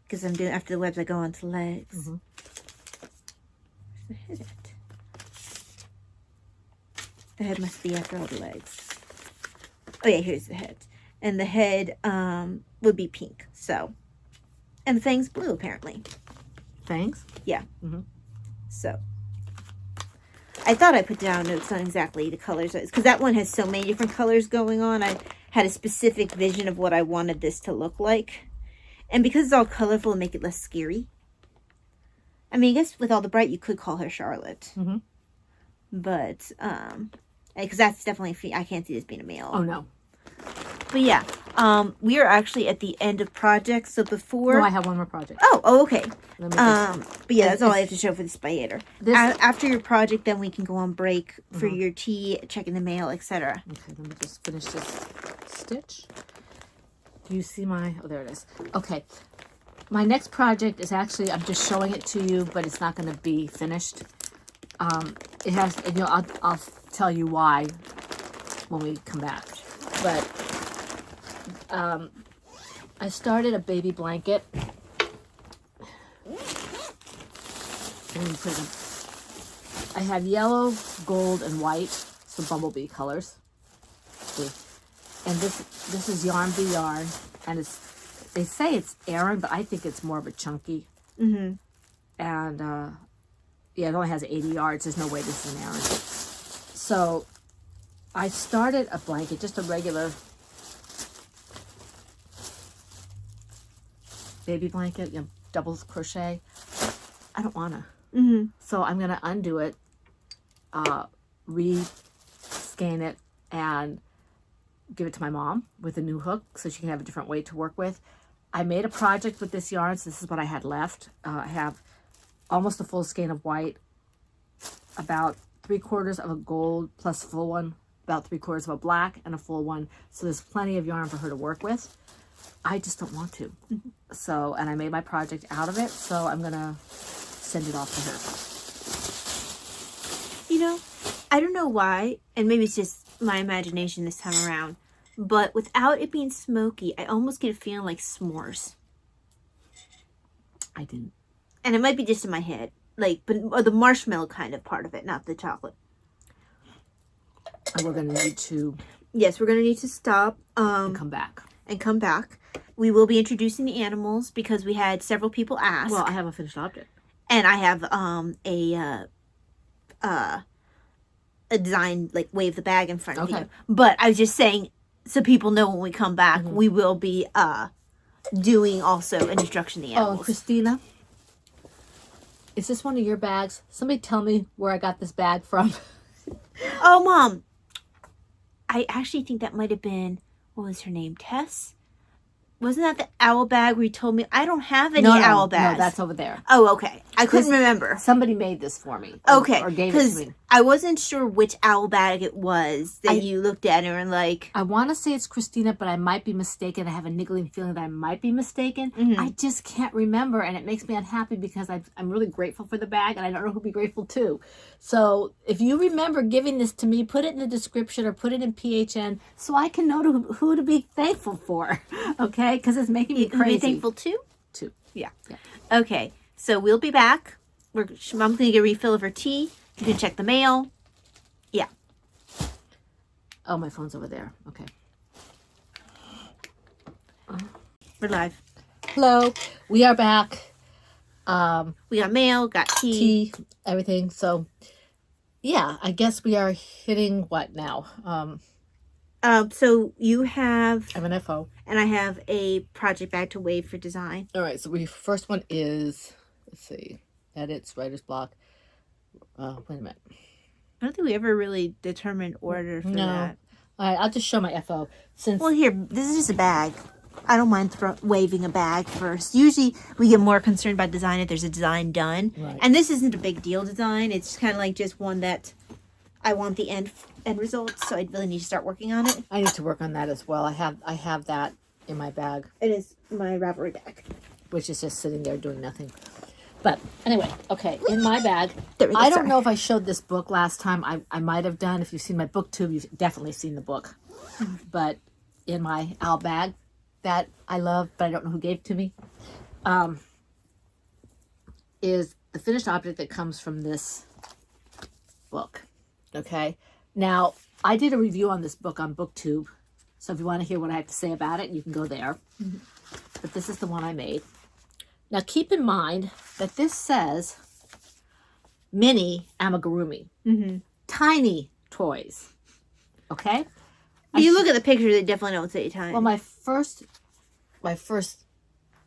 Because I'm doing after the webs, I go on to legs. Where's the head at? The head must be after all the legs. Oh yeah, here's the head, and the head would be pink. So. And the fang's blue, apparently. Fangs? Yeah. So, I thought I put down notes on exactly the colors. Because that one has so many different colors going on. I had a specific vision of what I wanted this to look like. And because it's all colorful, it'll make it less scary. I mean, I guess with all the bright, you could call her Charlotte. But, because that's definitely, I can't see this being a male. Oh, no. But yeah, we are actually at the end of projects. So before... No, I have one more project. Oh, okay. But yeah, that's all I have to show for the spider. After your project, then we can go on break for your tea, checking the mail, etc. Okay, let me just finish this stitch. Do you see my... Oh, there it is. Okay. My next project is actually... I'm just showing it to you, but it's not going to be finished. It has... You know, I'll tell you why when we come back. But... I started a baby blanket. I have yellow, gold, and white, so bumblebee colors. See? And this is Yarn Be Yarn, and they say it's Aran, but I think it's more of a chunky. And yeah, it only has 80 yards. There's no way this is an Aran. So I started a blanket, just a regular baby blanket, double crochet. I don't wanna. So I'm gonna undo it, re-skein it, and give it to my mom with a new hook so she can have a different weight to work with. I made a project with this yarn, so this is what I had left. I have almost a full skein of white, about 3/4 of a gold plus full one, about 3/4 of a black, and a full one. So there's plenty of yarn for her to work with. I just don't want to. So, and I made my project out of it, so I'm going to send it off to her. You know, I don't know why, and maybe it's just my imagination this time around, but without it being smoky, I almost get a feeling like s'mores. I didn't. And it might be just in my head, like, but or the marshmallow kind of part of it, not the chocolate. And we're going to need to Yes, we're going to need to stop come back. and come back. We will be introducing the animals because we had several people ask. Well, I have a finished object. And I have a design, like, wave the bag in front of you. But I was just saying, so people know when we come back, we will be doing also an instruction to the animals. Oh, Christina, is this one of your bags? Somebody tell me where I got this bag from. Oh, Mom. I actually think that might have been, what was her name? Tess? Wasn't that the owl bag where you told me I don't have any owl bags? No, that's over there. Oh, okay. I couldn't remember. Somebody made this for me. Okay. Or gave it to me. I wasn't sure which owl bag it was that you looked at and were like... I want to say it's Christina, but I might be mistaken. I have a niggling feeling that I might be mistaken. I just can't remember, and it makes me unhappy because I'm really grateful for the bag, and I don't know who to be grateful to. So if you remember giving this to me, put it in the description or put it in PHN so I can know who to be thankful for, okay? Because it's making me crazy. Be thankful too? Too. Yeah. Okay, so we'll be back. Mom's going to get a refill of her tea. You can check the mail. Yeah. Oh, my phone's over there. Okay. We're live. Hello. We are back. We got mail, got tea. Everything. So, yeah, I guess we are hitting what now? So you have... I have an FO. And I have a project bag to wave for design. All right, so first one is, let's see, edits, writer's block. Wait a minute. I don't think we ever really determined order for that. All right, I'll just show my FO. Well, here, this is just a bag. I don't mind waving a bag first. Usually, we get more concerned about design if there's a design done. Right. And this isn't a big deal design. It's kind of like just one that I want the end result, so I really need to start working on it. I need to work on that as well. I have that in my bag. It is my Ravelry bag. Which is just sitting there doing nothing. But anyway, okay, in my bag. There we go, I don't know if I showed this book last time. I might have done. If you've seen my booktube, you've definitely seen the book. But in my owl bag that I love, but I don't know who gave it to me, is the finished object that comes from this book. Okay. Now, I did a review on this book on booktube. So if you want to hear what I have to say about it, you can go there. But this is the one I made. Now, keep in mind that this says mini amigurumi. Tiny toys. Okay? If you look at the picture, they definitely don't say time. Well, my first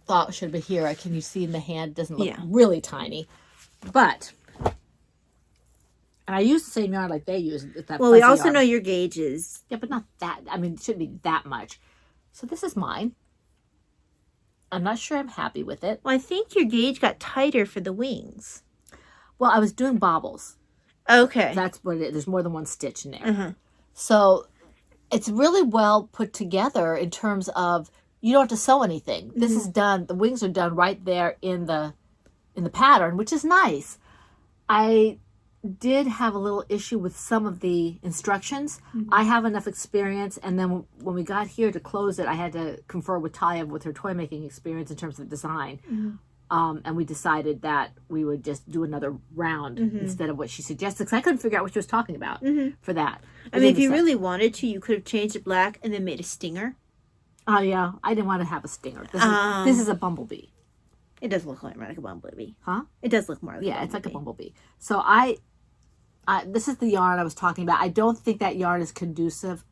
thought should be here. Can you see in the hand? It doesn't look really tiny. But, and I use the same yarn like they use. Well, we also know your gauges. Yeah, but not that. I mean, it shouldn't be that much. So this is mine. I'm not sure I'm happy with it. Well, I think your gauge got tighter for the wings. Well, I was doing bobbles. Okay. That's what it is. There's more than one stitch in there. So it's really well put together in terms of you don't have to sew anything. This is done. The wings are done right there in the pattern, which is nice. I did have a little issue with some of the instructions. I have enough experience, and then when we got here to close it, I had to confer with Taya with her toy making experience in terms of design. And we decided that we would just do another round instead of what she suggested, because I couldn't figure out what she was talking about for that. I mean, if you really wanted to, you could have changed it black and then made a stinger. Oh, yeah. I didn't want to have a stinger. This is a bumblebee. It does look like a bumblebee. Huh? It does look more like a bumblebee. Yeah, it's like a bumblebee. So this is the yarn I was talking about. I don't think that yarn is conducive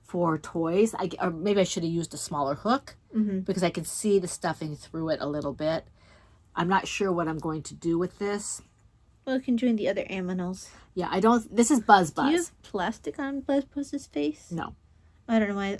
for toys. Or maybe I should have used a smaller hook because I can see the stuffing through it a little bit. I'm not sure what I'm going to do with this. Well, you can join the other aminals. Yeah, I don't. This is Buzz Buzz. Do you have plastic on Buzz Buzz's face? No. I don't know why.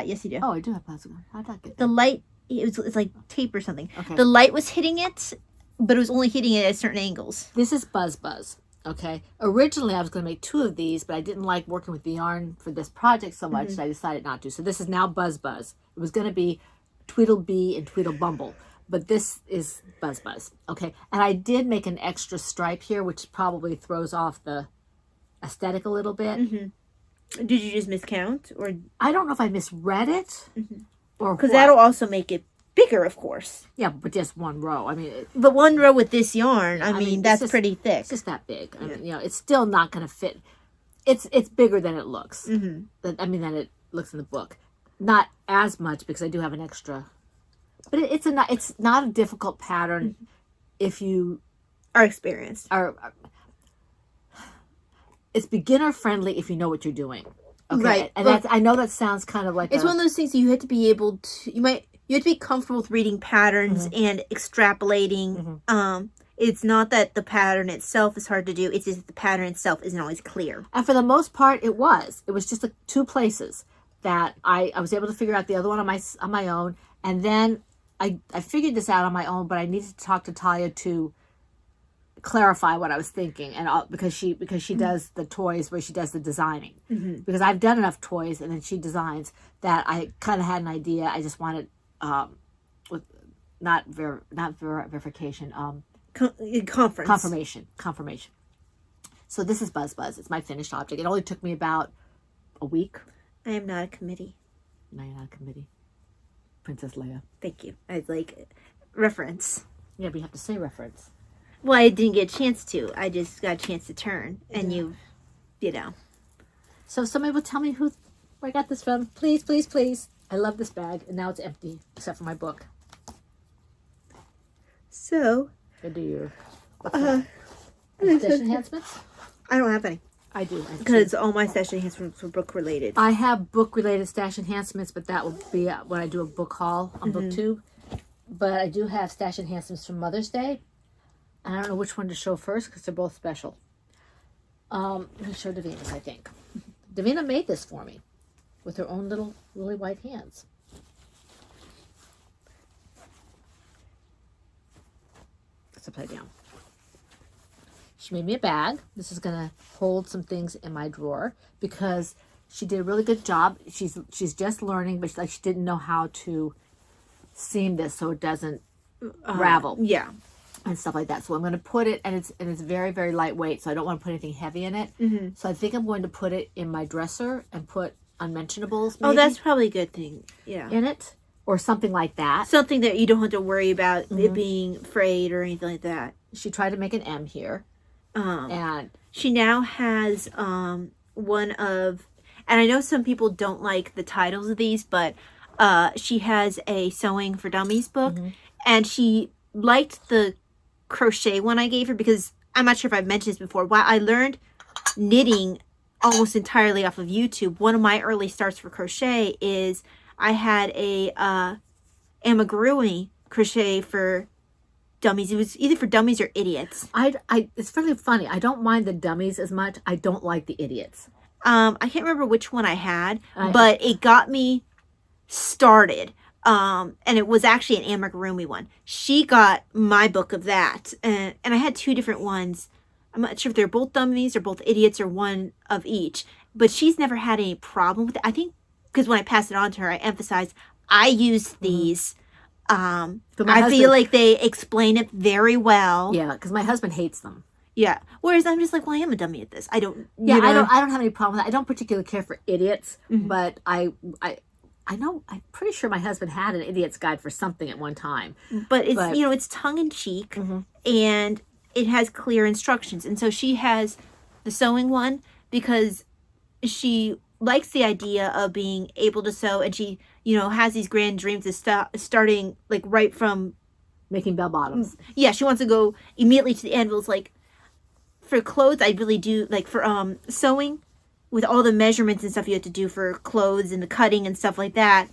Yes, you do. Oh, I do have plastic on. How did I get that? The light it's like tape or something. Okay. The light was hitting it, but it was only hitting it at certain angles. This is Buzz Buzz. Okay. Originally, I was going to make 2 of these, but I didn't like working with the yarn for this project so much that I decided not to. So this is now Buzz Buzz. It was going to be Tweedledee and Tweedlebumble, but this is Buzz Buzz. Okay. And I did make an extra stripe here, which probably throws off the aesthetic a little bit. Did you just miscount, or I don't know if I misread it or because what. that'll also make it bigger, of course. Yeah, but just 1 row. I mean, But 1 row with this yarn, I mean, that's just, pretty thick. It's just that big. I mean, you know, it's still not going to fit. It's bigger than it looks. Than it looks in the book. Not as much because I do have an extra. But it's not a difficult pattern if you Are experienced. It's beginner friendly if you know what you're doing. Okay? Right. And that's, I know that sounds kind of like It's one of those things you have to be able to. You have to be comfortable with reading patterns and extrapolating. It's not that the pattern itself is hard to do. It's just that the pattern itself isn't always clear. And for the most part, it was. It was just 2 places that I was able to figure out the other one on my own. And then I figured this out on my own, but I needed to talk to Talia to clarify what I was thinking, and because she does the toys where she does the designing. Because I've done enough toys and then she designs that I kind of had an idea. I just wanted with not verification confirmation. So this is Buzz Buzz. It's my finished object. It only took me about a week. I am not a committee. No, you're not a committee. Princess Leia. Thank you. I like reference. Yeah, but you have to say reference. Well, I didn't get a chance to. I just got a chance to turn, and you know. So somebody will tell me where I got this from. Please, please, please. I love this bag, and now it's empty, except for my book. So, Good to you. Stash enhancements? I don't have any. I do. Because all my stash enhancements were book related. I have book-related stash enhancements, but that will be when I do a book haul on BookTube. But I do have stash enhancements from Mother's Day. And I don't know which one to show first because they're both special. I'm going to show Davina's, I think. Davina made this for me with her own little lily white hands. It's upside down. She made me a bag. This is going to hold some things in my drawer because she did a really good job. She's just learning, but she didn't know how to seam this so it doesn't ravel. Yeah. And stuff like that. So I'm going to put it, and it's very, very lightweight, so I don't want to put anything heavy in it. So I think I'm going to put it in my dresser and put unmentionables maybe that's probably a good thing. Yeah. in it or something like that. Something that you don't have to worry about it being frayed or anything like that. She tried to make an M here. And she now has one of, and I know some people don't like the titles of these, but she has a Sewing for Dummies book, and she liked the crochet one I gave her because I'm not sure if I've mentioned this before. While I learned knitting almost entirely off of YouTube, one of my early starts for crochet is I had a Amigurumi crochet for dummies. It was either for dummies or idiots. It's really funny. I don't mind the dummies as much. I don't like the idiots. I can't remember which one I had, but it got me started. And it was actually an Amigurumi one. She got my book of that. And I had 2 different ones. I'm not sure if they're both dummies or both idiots or one of each. But she's never had any problem with it. I think because when I passed it on to her, I emphasized I use these. I feel like they explain it very well. Yeah, because my husband hates them. Yeah. Whereas I'm just like, well, I am a dummy at this. I don't. Yeah, I don't have any problem with that. I don't particularly care for idiots, but I know, I'm pretty sure my husband had an idiot's guide for something at one time. But it's, it's tongue in cheek and it has clear instructions. And so she has the sewing one because she likes the idea of being able to sew, and she, has these grand dreams of starting like right from making bell bottoms. Yeah, she wants to go immediately to the anvils. Like for clothes, I really do like for sewing. With all the measurements and stuff you have to do for clothes and the cutting and stuff like that.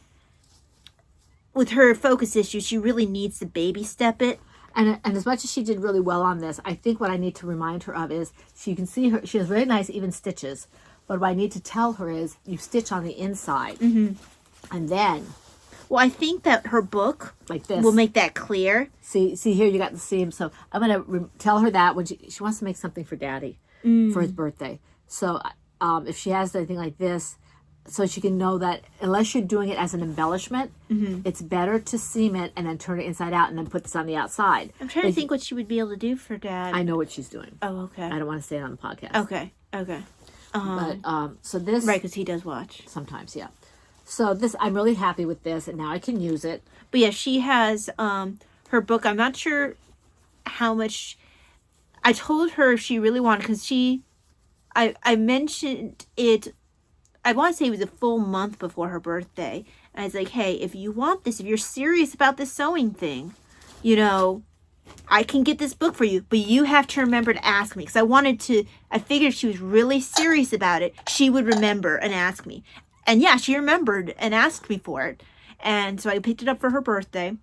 With her focus issues, she really needs to baby step it. And as much as she did really well on this, I think what I need to remind her of is, so you can see her, she has very nice even stitches. But what I need to tell her is, you stitch on the inside. And then Well, I think that her book like this will make that clear. See here, you got the seam. So I'm gonna tell her that when she wants to make something for Daddy for his birthday. So if she has anything like this, so she can know that unless you're doing it as an embellishment, it's better to seam it and then turn it inside out and then put this on the outside. I'm trying to think what she would be able to do for Dad. I know what she's doing. Oh, okay. I don't want to say it on the podcast. Okay. But so this Right, because he does watch. sometimes, yeah. So this, I'm really happy with this, and now I can use it. But yeah, she has her book. I'm not sure how much. I told her if she really wanted, because I mentioned it. I want to say it was a full month before her birthday. And I was like, hey, if you want this, if you're serious about this sewing thing, you know, I can get this book for you, but you have to remember to ask me. Because I figured if she was really serious about it, she would remember and ask me. And yeah, she remembered and asked me for it. And so I picked it up for her birthday.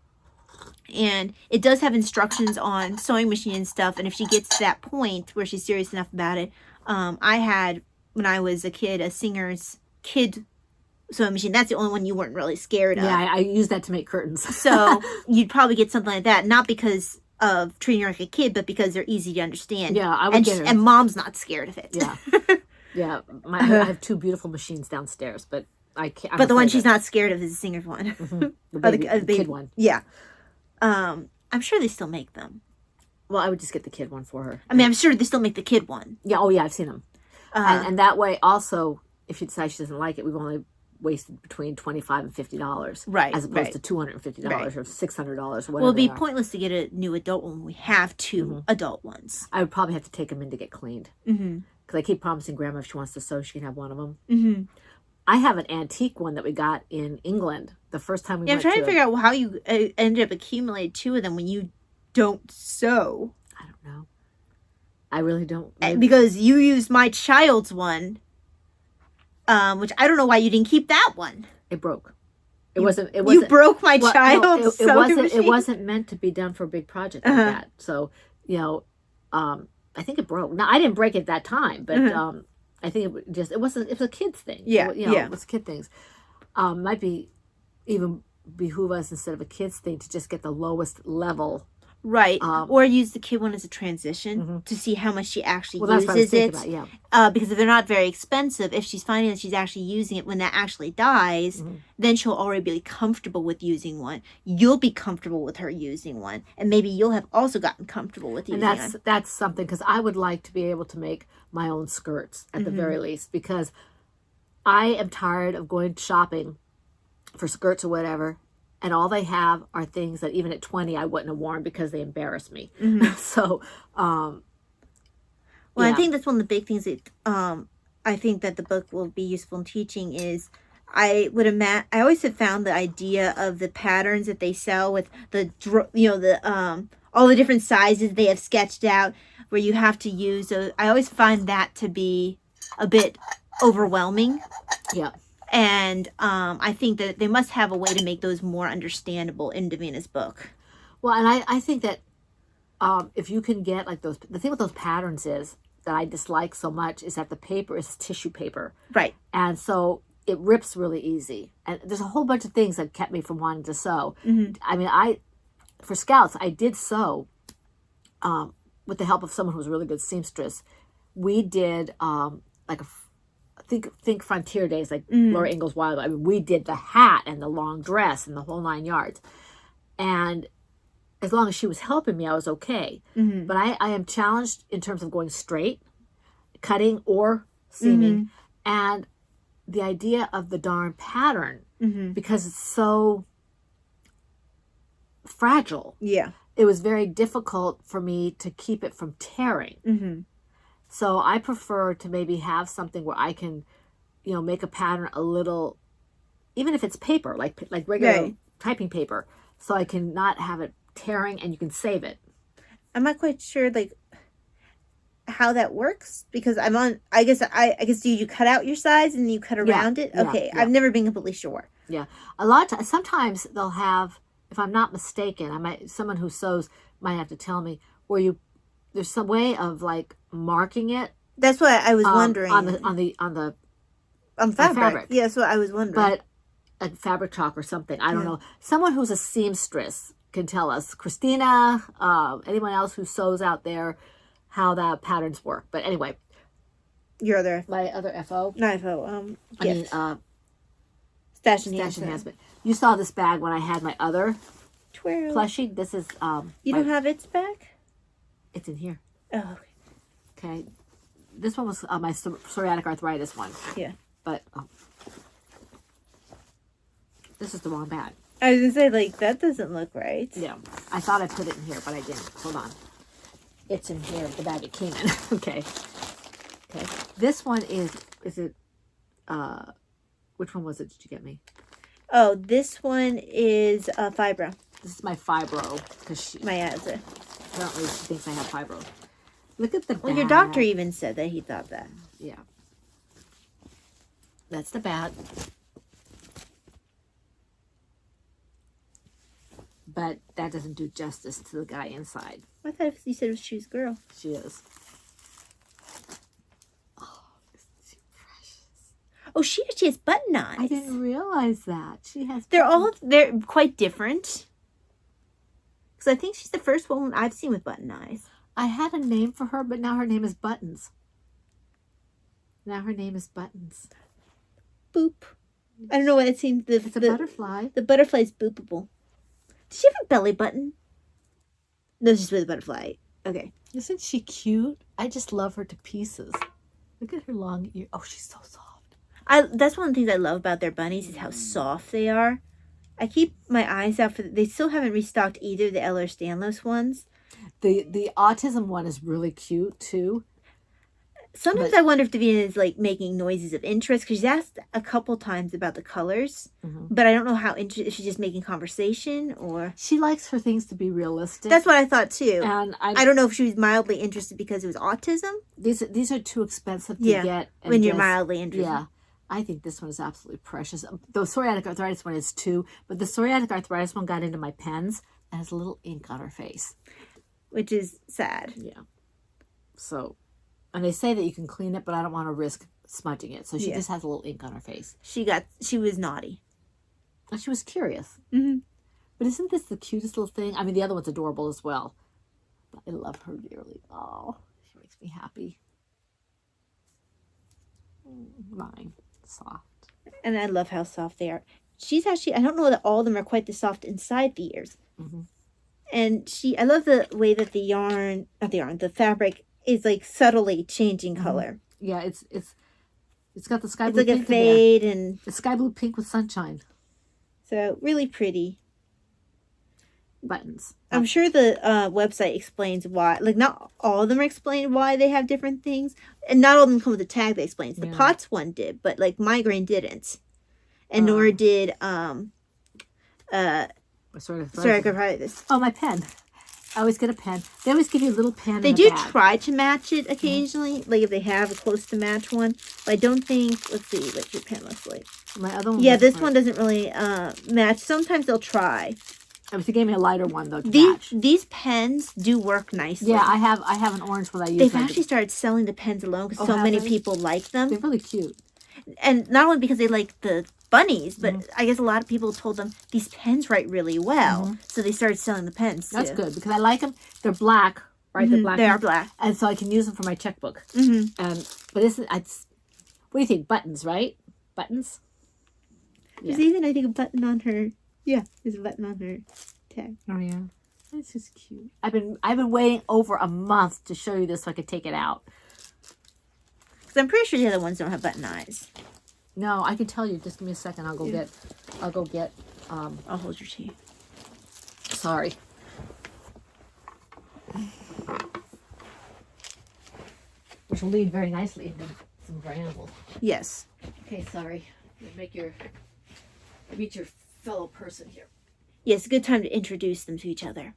And it does have instructions on sewing machine and stuff. And if she gets to that point where she's serious enough about it, I had, when I was a kid, a Singer's kid sewing machine. That's the only one you weren't really scared of. Yeah, I use that to make curtains. So you'd probably get something like that, not because of treating her like a kid, but because they're easy to understand. Yeah, I would get her. And Mom's not scared of it. Yeah. Yeah, I have two beautiful machines downstairs, but I can't. But the one she's not scared of is the Singer's one. The baby, kid one. Yeah. I'm sure they still make them. Well, I would just get the kid one for her. I mean, I'm sure they still make the kid one. Yeah, oh yeah, I've seen them. And that way, also, if she decides she doesn't like it, we've only wasted between $25 and $50, right? As opposed to $250 or $600 or whatever. Well, it'd be pointless to get a new adult one when we have two adult ones. I would probably have to take them in to get cleaned. Because I keep promising Grandma if she wants to sew, she can have one of them. I have an antique one that we got in England the first time we went to. I'm trying to figure out how you ended up accumulating two of them when you don't sew. I don't know. I really don't. Because you used my child's one, which I don't know why you didn't keep that one. It broke. It wasn't. You broke my child's sewing machine? It wasn't meant to be done for a big project like that. So, I think it broke. Now I didn't break it at that time, but I think it was a kid's thing. Yeah, it was kid things. Might be even behoove us instead of a kid's thing to just get the lowest level. Right. Or use the kid one as a transition to see how much she actually uses it. Because if they're not very expensive, if she's finding that she's actually using it when that actually dies, then she'll already be comfortable with using one. You'll be comfortable with her using one. And maybe you'll have also gotten comfortable with using one. That's something, because I would like to be able to make my own skirts at the very least, because I am tired of going shopping for skirts or whatever, and all they have are things that even at 20 I wouldn't have worn because they embarrass me. So, well, I think that's one of the big things that I think that the book will be useful in teaching is I always have found the idea of the patterns that they sell with all the different sizes they have sketched out where you have to use. I always find that to be a bit overwhelming. Yeah. And I think that they must have a way to make those more understandable in Davina's book. Well, and I think that if you can get like those, the thing with those patterns is that I dislike so much is that the paper is tissue paper. Right. And so it rips really easy. And there's a whole bunch of things that kept me from wanting to sew. I mean, for Scouts, I did sew with the help of someone who was a really good seamstress. We did think Frontier Days, like Laura Ingalls Wilder. I mean, we did the hat and the long dress and the whole 9 yards. And as long as she was helping me, I was okay. But I am challenged in terms of going straight, cutting or seaming, and the idea of the darn pattern, because it's so fragile. Yeah. It was very difficult for me to keep it from tearing. So I prefer to maybe have something where I can, make a pattern a little, even if it's paper, like regular typing paper, so I can not have it tearing and you can save it. I'm not quite sure how that works because I guess do you cut out your size and you cut around it? Okay, I've never been completely sure. Yeah, a lot of times, sometimes they'll have, if I'm not mistaken, someone who sews might have to tell me where there's some way of marking it. That's what I was wondering on the fabric. Yeah, that's what I was wondering. But a fabric chalk or something. I don't know. Someone who's a seamstress can tell us. Christina, anyone else who sews out there, how that patterns work. But anyway, my other FO. Not FO. I mean, Stash enhancement. You saw this bag when I had my other Twirl. plushie. This is You don't have its back? It's in here. Oh, Okay. This one was my psoriatic arthritis one. Yeah. But this is the wrong bag. I was gonna say, like, that doesn't look right. Yeah. I thought I put it in here, but I didn't. Hold on. It's in here, the bag it came in. Okay. Okay. This one is it, which one was it did you get me? Oh, this one is fibro. This is my fibro, because Miasma. apparently she thinks I have fibro. Look at the bag. Well, your doctor even said that he thought that. Yeah. That's the bag. But that doesn't do justice to the guy inside. I thought you said it was Shoes Girl. She is. Oh, isn't she precious? Oh, she actually has button eyes. I didn't realize that. She has. They're quite different. Because I think she's the first woman I've seen with button eyes. I had a name for her, but now her name is Buttons. Now her name is Buttons. Boop. I don't know what it seems. It's a butterfly. The butterfly's boopable. Does she have a belly button? No, she's with a butterfly. Okay. Isn't she cute? I just love her to pieces. Look at her long ear. Oh, she's so soft. That's one of the things I love about their bunnies is how soft they are. I keep my eyes out for. They still haven't restocked either of the Eller Stanlos ones. The autism one is really cute too. Sometimes I wonder if Davina is like making noises of interest because she's asked a couple times about the colors, but I don't know how if she's just making conversation or she likes her things to be realistic. That's what I thought too. And I don't know if she was mildly interested because it was autism. These are too expensive to get when you're mildly interested. Yeah, I think this one is absolutely precious. The psoriatic arthritis one is too, but the psoriatic arthritis one got into my pens and has a little ink on her face, which is sad. Yeah. So. And they say that you can clean it, but I don't want to risk smudging it. So she just has a little ink on her face. She was naughty. And she was curious. Mm-hmm. But isn't this the cutest little thing? I mean, the other one's adorable as well. But I love her dearly. Oh, she makes me happy. Mine. Soft. And I love how soft they are. She's actually, I don't know that all of them are quite the soft inside the ears. Mm-hmm. And I love the way that the fabric is like subtly changing color. Yeah, it's got the sky it's blue like pink a fade and it's sky blue pink with sunshine. So really pretty. Buttons. I'm sure the website explains why. Like not all of them explain why they have different things, and not all of them come with a tag that explains. The POTS one did, but like migraine didn't, and nor did sorry, arthritis. Oh, my pen. I always get a pen. They always give you a little pen. They do try to match it occasionally, like if they have a close to match one. But I don't think. Let's see what your pen looks like. My other one. Yeah, this one doesn't really match. Sometimes they'll try. They gave me a lighter one though. These pens do work nicely. Yeah, I have an orange one I use. They've actually started selling the pens alone because so many people like them. They're really cute. And not only because they like the bunnies, but I guess a lot of people told them these pens write really well. So they started selling the pens too. That's good because I like them. They're black, right? They're black. They are black. And so I can use them for my checkbook. But what do you think? Buttons, right? Buttons? Yeah. There's even, I think, a button on her. Yeah, there's a button on her tag. Oh, yeah. This is cute. I've been waiting over a month to show you this so I could take it out. Because I'm pretty sure the other ones don't have button eyes. No, I can tell you. Just give me a second. I'll go get. I'll hold your tea. Sorry. Which will lead very nicely into some of our animals. Yes. Okay, sorry. Meet your fellow person here. Yeah, it's a good time to introduce them to each other.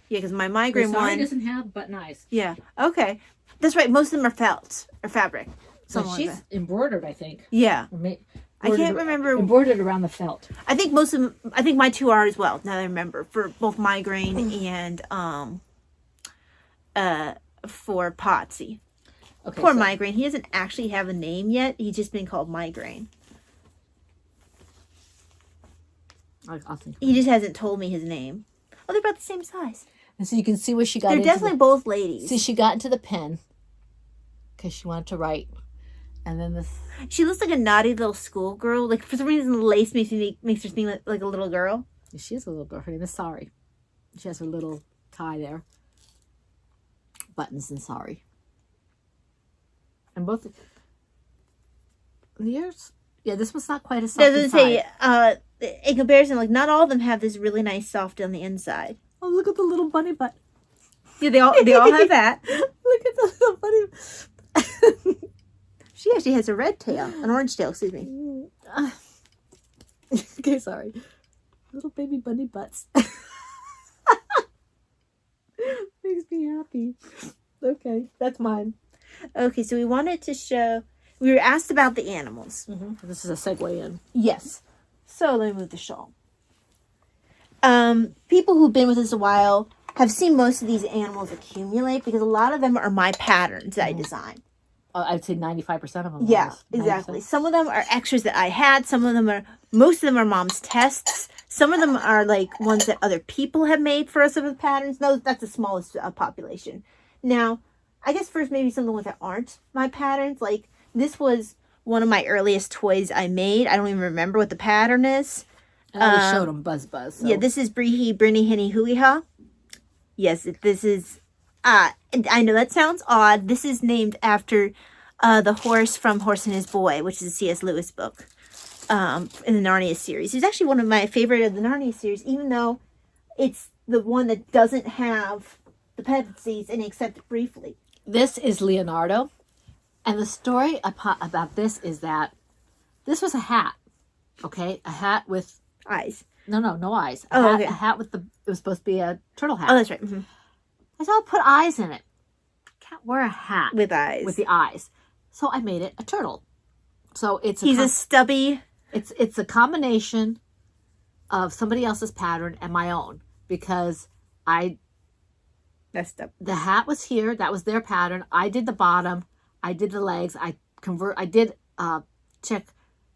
Yeah, because my migraine one doesn't have button eyes. Yeah. Okay. That's right. Most of them are felt or fabric. So she's embroidered, I think. Yeah. I can't remember. Embroidered around the felt. I think most of them. I think my two are as well. Now that I remember, for both migraine and for Potsy. Okay, Poor migraine. He doesn't actually have a name yet. He's just been called migraine. I'll think. He just hasn't told me his name. Oh, they're about the same size. And so you can see where she got They're into definitely both ladies. See, she got into the pen because she wanted to write. And then this... She looks like a naughty little schoolgirl. Like, for some reason, the lace makes her seem like a little girl. She is a little girl. Her name is Sorry. She has her little tie there. Buttons and Sorry. And both... The ears... Yeah, this one's not quite as soft Doesn't say, in comparison, like, not all of them have this really nice soft on the inside. Oh, look at the little bunny butt. Yeah, they all have that. Look at the little bunny. She actually has a red tail, an orange tail, excuse me. Okay, sorry. Little baby bunny butts. Makes me happy. Okay, that's mine. Okay, so we wanted to show... We were asked about the animals. Mm-hmm. This is a segue in. Yes. So let me move the shawl. People who've been with us a while have seen most of these animals accumulate because a lot of them are my patterns that I design. I'd say 95% of them. Yeah, exactly. Some of them are extras that I had. Most of them are mom's tests. Some of them are like ones that other people have made for us of the patterns. No, that's the smallest population. Now, I guess first maybe some of the ones that aren't my patterns. Like this was one of my earliest toys I made. I don't even remember what the pattern is. And I just showed them Buzz. So. Yeah, this is Brihi, Brinny, Henny, Hooey Ha. Yes, this is... I know that sounds odd. This is named after the horse from Horse and His Boy, which is a C.S. Lewis book in the Narnia series. It's actually one of my favorite of the Narnia series, even though it's the one that doesn't have the pedicles in it except briefly. This is Leonardo. And the story about this is that this was a hat. Okay? A hat with... Eyes. No eyes. Okay. A hat with it was supposed to be a turtle hat. Oh, that's right. Mm-hmm. I said, I'll put eyes in it. Can't wear a hat with eyes. With the eyes. So I made it a turtle. So it's a stubby. It's a combination of somebody else's pattern and my own because I messed up. The hat was here. That was their pattern. I did the bottom. I did the legs. I did check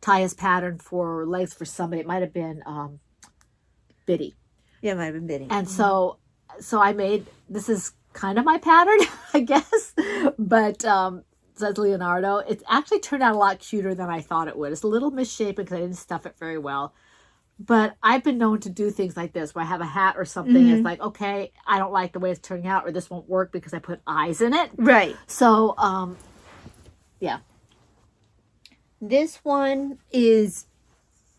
Taya's pattern for legs for somebody. It might have been Biddy. Yeah, it might have been Biddy. And so I made, this is kind of my pattern, I guess, but says Leonardo. It actually turned out a lot cuter than I thought it would. It's a little misshapen because I didn't stuff it very well. But I've been known to do things like this where I have a hat or something. Mm-hmm. It's like, okay, I don't like the way it's turning out or this won't work because I put eyes in it. Right. So, yeah. This one is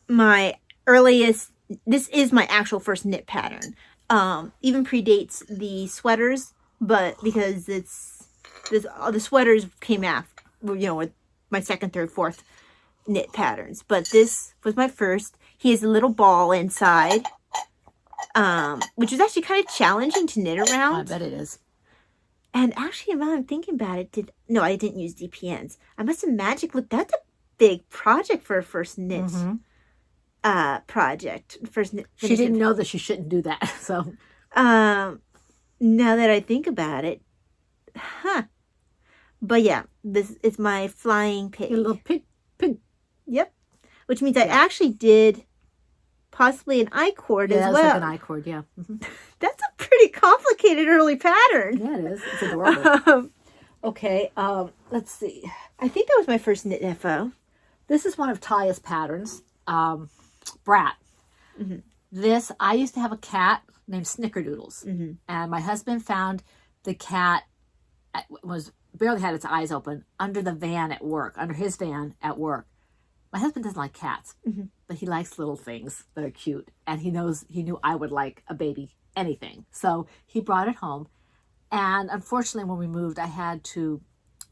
my earliest, this is my actual first knit pattern. Even predates the sweaters, but because the sweaters came after, with my second, third, fourth knit patterns. But this was my first. He has a little ball inside, which is actually kind of challenging to knit around. I bet it is. And actually, now I'm thinking about it, I didn't use DPNs. I must have looked. That's a big project for a first knit project. She didn't know that she shouldn't do that. So, now that I think about it, But yeah, this is my flying pig. Your little pig. Yep. Which means I actually did possibly an I-cord as well. Yeah, like an I-cord, yeah. Mm-hmm. That's a pretty complicated early pattern. Yeah, it is. It's adorable. Okay, let's see. I think that was my first knit FO. This is one of Taya's patterns. Brat. Mm-hmm. This, I used to have a cat named Snickerdoodles. Mm-hmm. And my husband found the cat barely had its eyes open under the van at work, under his van at work. My husband doesn't like cats, but he likes little things that are cute. And he knew I would like a baby, anything. So he brought it home. And unfortunately, when we moved,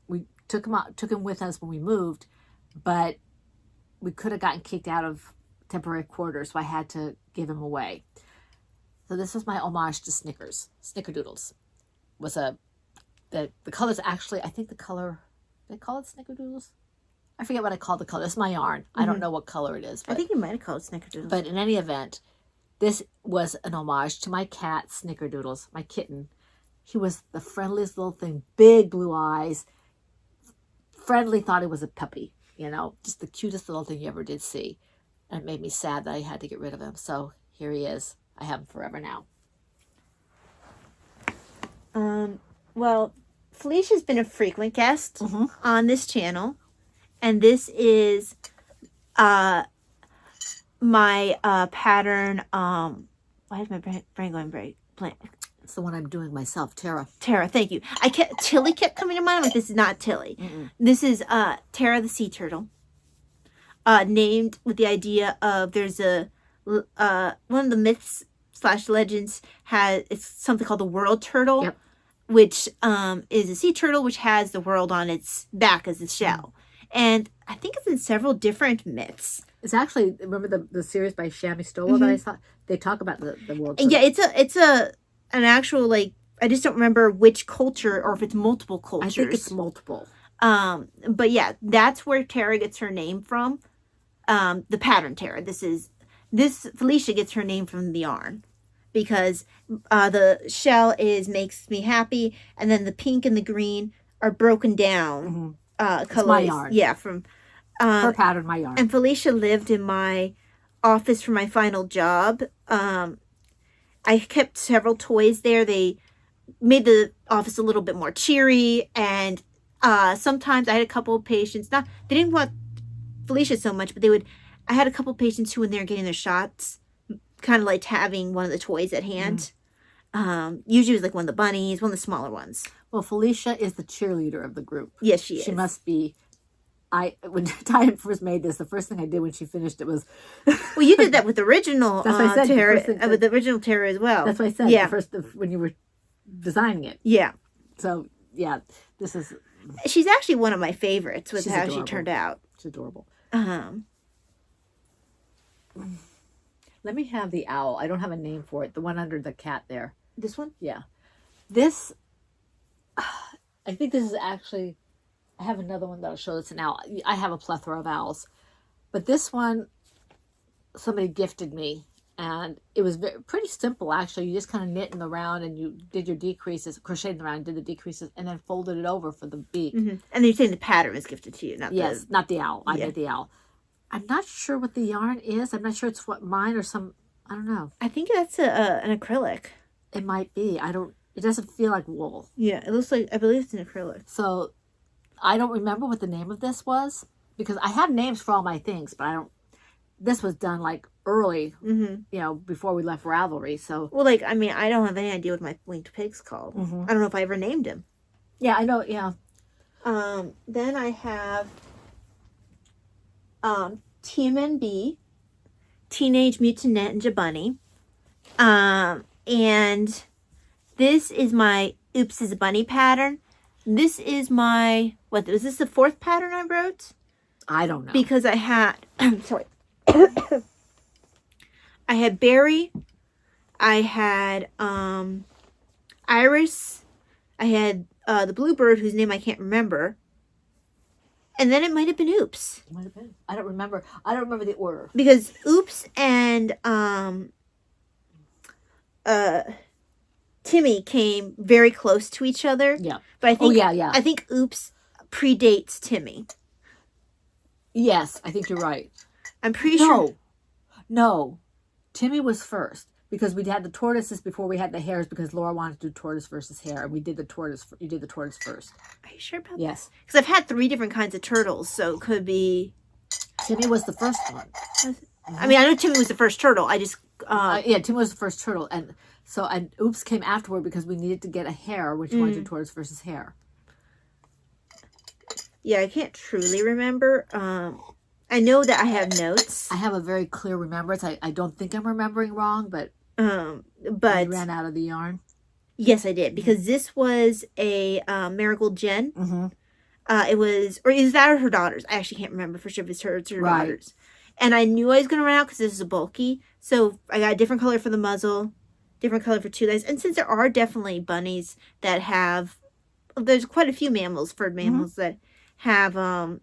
we took him with us when we moved, but we could have gotten kicked out of temporary quarters, so I had to give him away. So this was my homage to Snickerdoodles. The color's actually, I think the color, did I call it Snickerdoodles? I forget what I called the color. It's my yarn. I don't know what color it is. But, I think you might have called it Snickerdoodles. But in any event, this was an homage to my cat, Snickerdoodles, my kitten. He was the friendliest little thing, big blue eyes, friendly, thought he was a puppy, just the cutest little thing you ever did see. And it made me sad that I had to get rid of him. So here he is. I have him forever now. Well, Felicia's been a frequent guest on this channel, and this is my pattern. Why is my brain going very blank? It's the one I'm doing myself, Tara. Tara, thank you. Tilly kept coming to mind. I'm like, this is not Tilly. This is Tara the sea turtle. Named with the idea of there's a one of the myths / legends it's something called the world turtle. Yep. Which is a sea turtle which has the world on its back as its shell. And I think it's in several different myths. It's actually, remember the series by Shami Stola that I saw? They talk about the world turtle. Yeah, it's an actual, like, I just don't remember which culture or if it's multiple cultures. I think it's multiple. But yeah, that's where Tara gets her name from. The pattern Tara. Felicia gets her name from the yarn. Because the shell makes me happy, and then the pink and the green are broken down colors. It's my yarn. Yeah, from her pattern, my yarn. And Felicia lived in my office for my final job. I kept several toys there. They made the office a little bit more cheery, and sometimes I had a couple of patients. They didn't want Felicia so much, but I had a couple of patients who, when they were getting their shots, kind of liked having one of the toys at hand. Usually it was like one of the bunnies, one of the smaller ones. Well, Felicia is the cheerleader of the group. Yes, she is. She must be. When Diane first made this, the first thing I did when she finished it was... Well, you did that with the original That's what I said, Tara, with the original Tara as well. That's what I said. Yeah. When you were designing it. Yeah. So, yeah, this is... She's actually one of my favorites with how adorable. she turned out. She's adorable. Let me have the owl. I don't have a name for it. The one under the cat there. This one? Yeah. This, I think this is actually, I have another one that I'll show that's an owl. I have a plethora of owls. But this one, somebody gifted me. And it was pretty simple, actually. You just kind of knit in the round and you did your decreases, crocheted in the round, did the decreases, and then folded it over for the beak. And then you're saying the pattern was gifted to you, not not the owl. I made the owl. I'm not sure what the yarn is. I'm not sure it's mine or some, I don't know. I think that's an acrylic. It might be. It doesn't feel like wool. Yeah, it looks like, I believe it's an acrylic. So I don't remember what the name of this was because I have names for all my things, but this was done like early, before we left Ravelry. So, well, like, I mean, I don't have any idea what my winged pig's called. I don't know if I ever named him. Yeah, I know. Yeah. Then I have TMNB, Teenage Mutant Ninja Bunny. And this is my Oops is a Bunny pattern. This is my, was this the 4th pattern I wrote? I don't know. Because I had, sorry. I had Barry. I had Iris. I had the bluebird whose name I can't remember. And then it might have been Oops. It might have been. I don't remember. I don't remember the order. Because Oops and Timmy came very close to each other. Yeah. But I think I think Oops predates Timmy. Yes, I think you're right. I'm pretty sure. No. Timmy was first. Because we had the tortoises before we had the hares because Laura wanted to do tortoise versus hare. And we did the tortoise. You did the tortoise first. Are you sure about Yes. Because I've had 3 different kinds of turtles. So it could be... Timmy was the first one. I mean, I know Timmy was the first turtle. I just... Timmy was the first turtle. And Oops came afterward because we needed to get a hare, which wanted to do tortoise versus hare. Yeah, I can't truly remember. I know that I have notes. I have a very clear remembrance. I don't think I'm remembering wrong, but I ran out of the yarn. Yes, I did, because this was a Marigold Jen. It was that or her daughters. I actually can't remember for sure if it's her daughters. And I knew I was going to run out because this is a bulky. So I got a different color for the muzzle, different color for 2 legs. And since there are definitely bunnies that have, there's quite a few mammals, furred mammals that have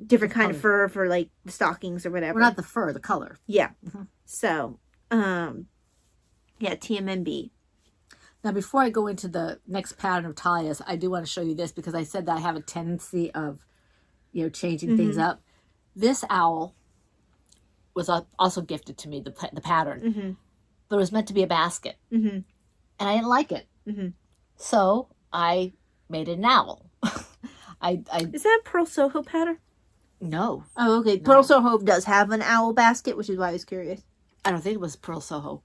different kind of fur for like the stockings or whatever. Well, not the fur, the color. Yeah. So, TMNB. Now, before I go into the next pattern of Talia's, I do want to show you this because I said that I have a tendency of, changing things up. This owl was also gifted to me, the pattern. Mm-hmm. But it was meant to be a basket. Mm-hmm. And I didn't like it. Mm-hmm. So I made an owl. I Is that Pearl Soho pattern? No. Oh, okay. No. Pearl Soho does have an owl basket, which is why I was curious. I don't think it was Pearl Soho.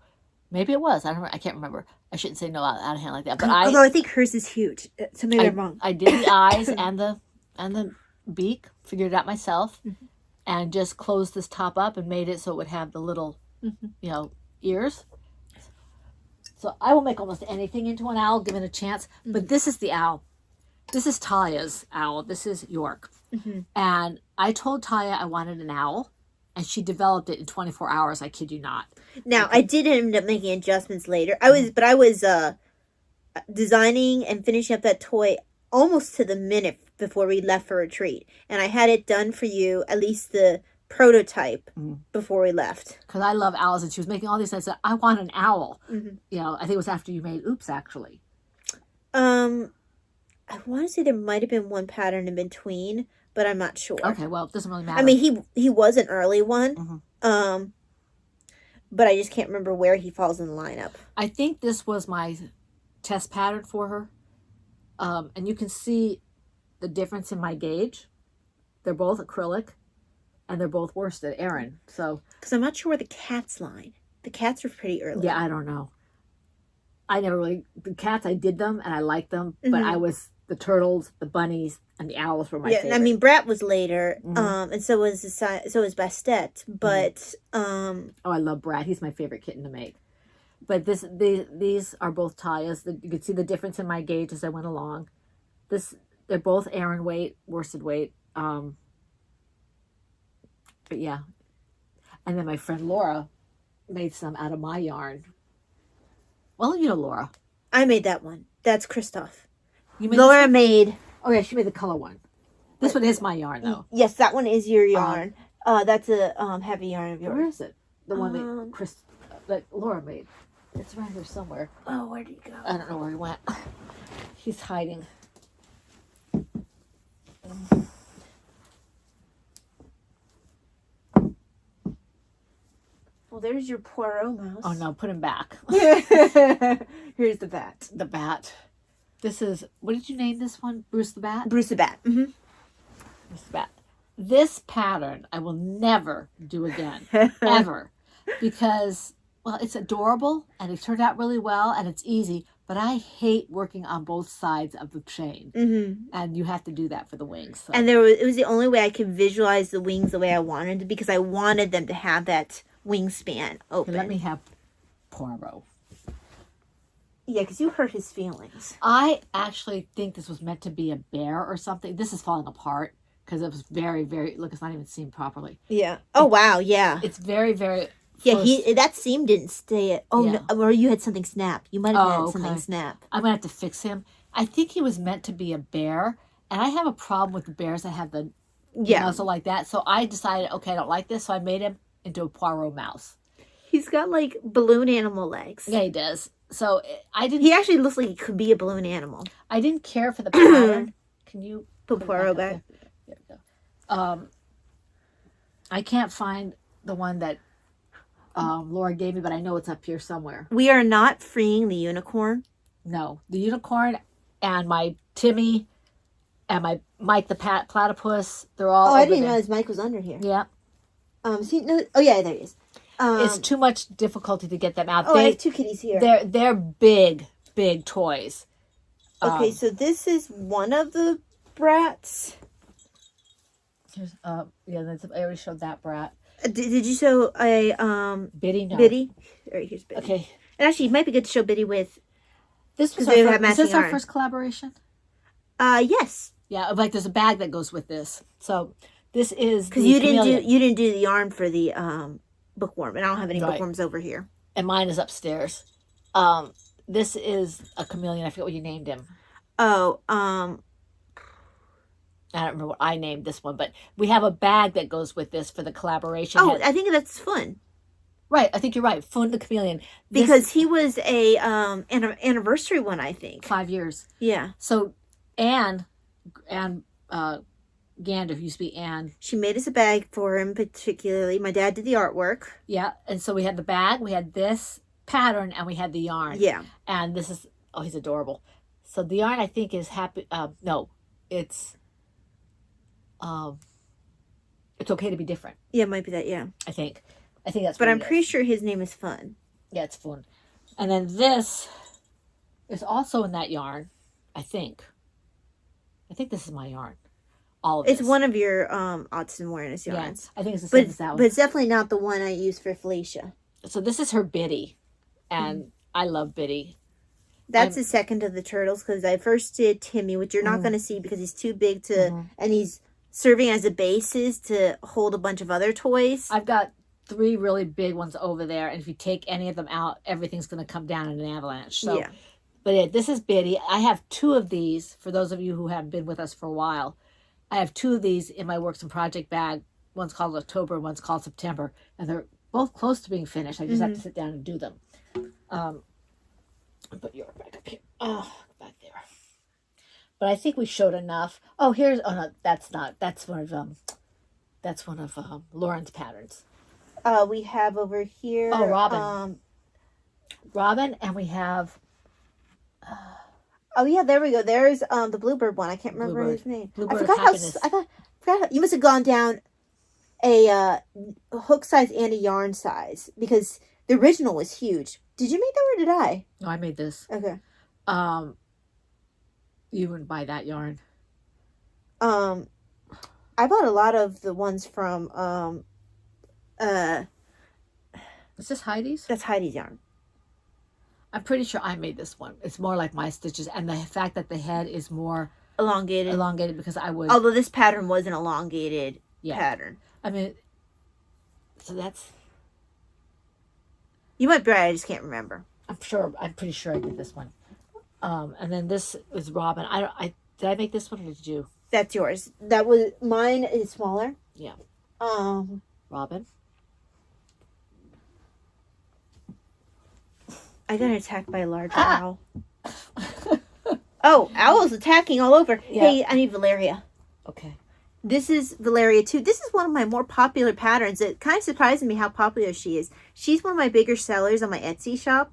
Maybe it was. I can't remember. I shouldn't say no out of hand like that. But Although I think hers is huge, so maybe I'm wrong. I did the eyes and the beak. Figured it out myself, and just closed this top up and made it so it would have the little, ears. So I will make almost anything into an owl, given a chance. But this is the owl. This is Taya's owl. This is York. Mm-hmm. And I told Taya I wanted an owl, and she developed it in 24 hours. I kid you not. Now, I did end up making adjustments later. I was designing and finishing up that toy almost to the minute before we left for retreat. And I had it done for you, at least the prototype, before we left. Because I love owls, and she was making all these. I said, I want an owl. Mm-hmm. I think it was after you made Oops, actually. I want to say there might have been one pattern in between, but I'm not sure. Okay, well, it doesn't really matter. I mean, he was an early one. Mhm. But I just can't remember where he falls in the lineup. I think this was my test pattern for her. And you can see the difference in my gauge. They're both acrylic, and they're both worsted Aran. So, Because I'm not sure where the cats line. The cats are pretty early. yeah, I don't know. I never really, the cats, I did them, and I liked them, but I was, the turtles, the bunnies, and the owls were my favorite. I mean, Brat was later, and so was Bastet, but Oh, I love Brad. He's my favorite kitten to make. But these are both Taya's. You could see the difference in my gauge as I went along. They're both Aran weight, worsted weight. But yeah. And then my friend Laura made some out of my yarn. Well, you know Laura. I made that one. That's Christoph. You made Laura this one? made. Oh yeah, she made the color one. This one is my yarn though. Yes, that one is your yarn. That's a heavy yarn of yours. Where is it? The one that Laura made. It's around here somewhere. Oh, where did he go? I don't know where he went. He's hiding. Well, there's your Poirot mouse. Oh no, put him back. Here's the bat. The bat. This is, what did you name this one? Bruce the Bat? Bruce the bat. Mm-hmm. Bruce the Bat. This pattern I will never do again. Ever. Because, well, it's adorable and it turned out really well and it's easy, but I hate working on both sides of the chain. Mm-hmm. And you have to do that for the wings. So. And it was the only way I could visualize the wings the way I wanted to, because I wanted them to have that wingspan open. Okay, let me have Poirot. Yeah, because you hurt his feelings. I actually think this was meant to be a bear or something. This is falling apart because it was very, very, look, it's not even seamed properly. Yeah. Oh, wow, yeah. It's very, very... Yeah, that seam didn't stay at... Oh, Yeah. no, or you had something snap. You might have had something okay. snap. I'm going to have to fix him. I think he was meant to be a bear, and I have a problem with the bears that have the muzzle like that. So I decided, okay, I don't like this, so I made him into a Poirot mouse. He's got, like, balloon animal legs. Yeah, he does. So I didn't... He actually looks like he could be a balloon animal. I didn't care for the pattern. Can you... Put Poirot back. There we go. I can't find the one that Laura gave me, but I know it's up here somewhere. We are not freeing the unicorn. No, the unicorn and my Timmy and my Mike the platypus, they're all over I didn't there. realize Mike was under here. Yeah. Yeah, there he is. It's too much difficulty to get them out. I have two kitties here. They're big toys. Okay, so this is one of the brats. Here's I already showed that brat. Did you show a Biddy? No. Biddy? All right, here's Biddy. Okay. And actually, it might be good to show Biddy with. This was they have is matching this our yarn. first collaboration? Yes. Yeah, like there's a bag that goes with this. So this is because you didn't do the yarn for the bookworm, and I don't have any bookworms over here. And mine is upstairs. This is a chameleon. I forget what you named him. Oh, I don't remember what I named this one, but we have a bag that goes with this for the collaboration. Oh, I think that's fun. Right, I think you're right. Fun the chameleon. Because he was a an anniversary one, I think. 5 years. Yeah. So Anne Gander, who used to be Anne. She made us a bag for him particularly. My dad did the artwork. Yeah, and so we had the bag, we had this pattern, and we had the yarn. Yeah. And this is, oh, he's adorable. So the yarn, I think, is happy. No, it's okay to be different. Yeah, it might be that. Yeah. I think that's. But what I'm pretty sure his name is Fun. Yeah, it's Fun. And then this is also in that yarn. I think this is my yarn. All of It's this. one of your Autumn Awareness yarns. Yeah, I think it's the same as that one. But it's definitely not the one I use for Felicia. So this is her Biddy, and I love Biddy. That's the second of the turtles because I first did Timmy, which you're not going to see because he's too big to, and he's serving as a basis to hold a bunch of other toys. I've got 3 really big ones over there, and if you take any of them out, everything's going to come down in an avalanche. So, yeah. But yeah, this is Biddy. I have 2 of these for those of you who haven't been with us for a while. I have 2 of these in my Works in Project bag. One's called October and one's called September. And they're both close to being finished. I just have to sit down and do them. Put your back up here. Oh, back there. But I think we showed enough. Oh, here's, oh no, that's not. That's one of Lauren's patterns. We have over here. Oh, Robin. Robin, and we have. Oh yeah, there we go. There's the Bluebird one. I can't remember Bluebird. his name. Bluebird I forgot how you must have gone down a hook size and a yarn size because the original was huge. Did you make that or did I? No, I made this. Okay. You wouldn't buy that yarn. I bought a lot of the ones from Is this Heidi's? that's Heidi's yarn. I'm pretty sure I made this one. It's more like my stitches, and the fact that the head is more Elongated because I would. Although this pattern was an elongated pattern. I mean, so that's. You might be right, I just can't remember. I'm pretty sure I did this one. And then this is Robin. Did I make this one or did you? That's yours. That was mine is smaller. Yeah. I Robin. got attacked by a large owl. Oh, owls attacking all over. Yeah. Hey, I need Valeria. Okay. This is Valeria too. This is one of my more popular patterns. It kind of surprises me how popular she is. She's one of my bigger sellers on my Etsy shop.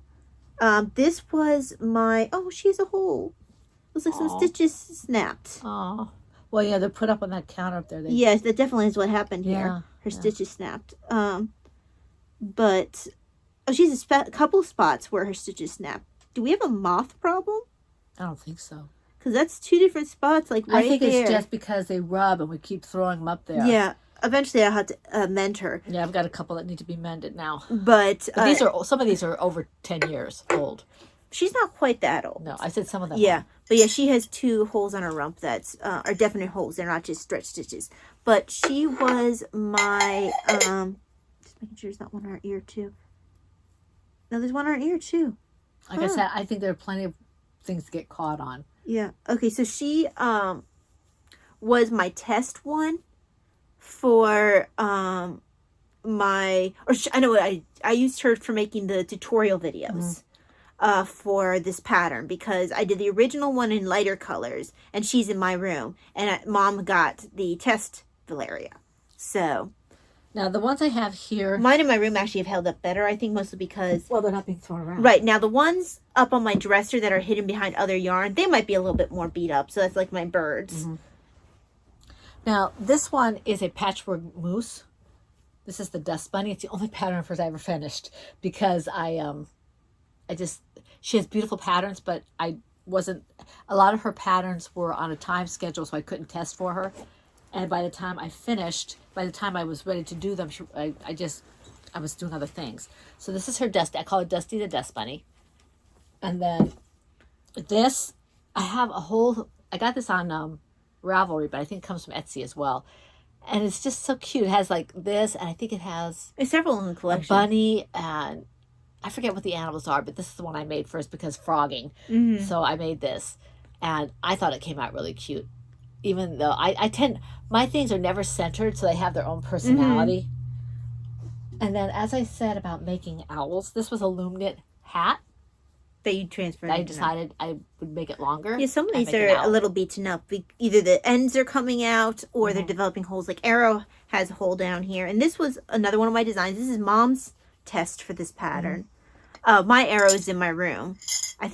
This was my, she has a hole. Looks like some stitches snapped. Oh. Well, yeah, they're put up on that counter up there. Yes, that definitely is what happened here. Yeah, Her stitches snapped. But she has a couple spots where her stitches snapped. Do we have a moth problem? I don't think so. Because that's 2 different spots, like right there. I think it's just because they rub and we keep throwing them up there. Yeah. Eventually I'll have to mend her. Yeah, I've got a couple that need to be mended now. But some of these are over 10 years old. She's not quite that old. No, I said some of them. Yeah. But yeah, she has 2 holes on her rump that are definite holes. They're not just stretch stitches. But she was my, just making sure there's not one on her ear too. No, there's one on her ear too. Like I said, I think there are plenty of things to get caught on. Yeah. Okay, so she was my test one for I used her for making the tutorial videos for this pattern because I did the original one in lighter colors and she's in my room and Mom got the test Valeria. So now the ones I have here, mine in my room actually have held up better, I think mostly because they're not being thrown around. Right, now the ones up on my dresser that are hidden behind other yarn, they might be a little bit more beat up. So that's like my birds. Now this one is a patchwork moose. This is the Dust Bunny. It's the only pattern of hers I ever finished because she has beautiful patterns, but a lot of her patterns were on a time schedule, so I couldn't test for her. And by the time I was ready to do them, I was doing other things. So this is her Dusty. I call it Dusty the Dust Bunny. And then this, I got this on Ravelry, but I think it comes from Etsy as well. And it's just so cute. It has like this, and I think it has There's several in the collection. a bunny, and I forget what the animals are, but this is the one I made first because frogging. So I made this, and I thought it came out really cute. Even though my things are never centered, so they have their own personality. And then, as I said about making owls, this was a loom knit hat. That you transferred. I decided I would make it longer. Yeah, some of and these make it are out. a little beaten up. Either the ends are coming out or they're developing holes. Like Arrow has a hole down here. And this was another one of my designs. This is Mom's test for this pattern. My Arrow is in my room. I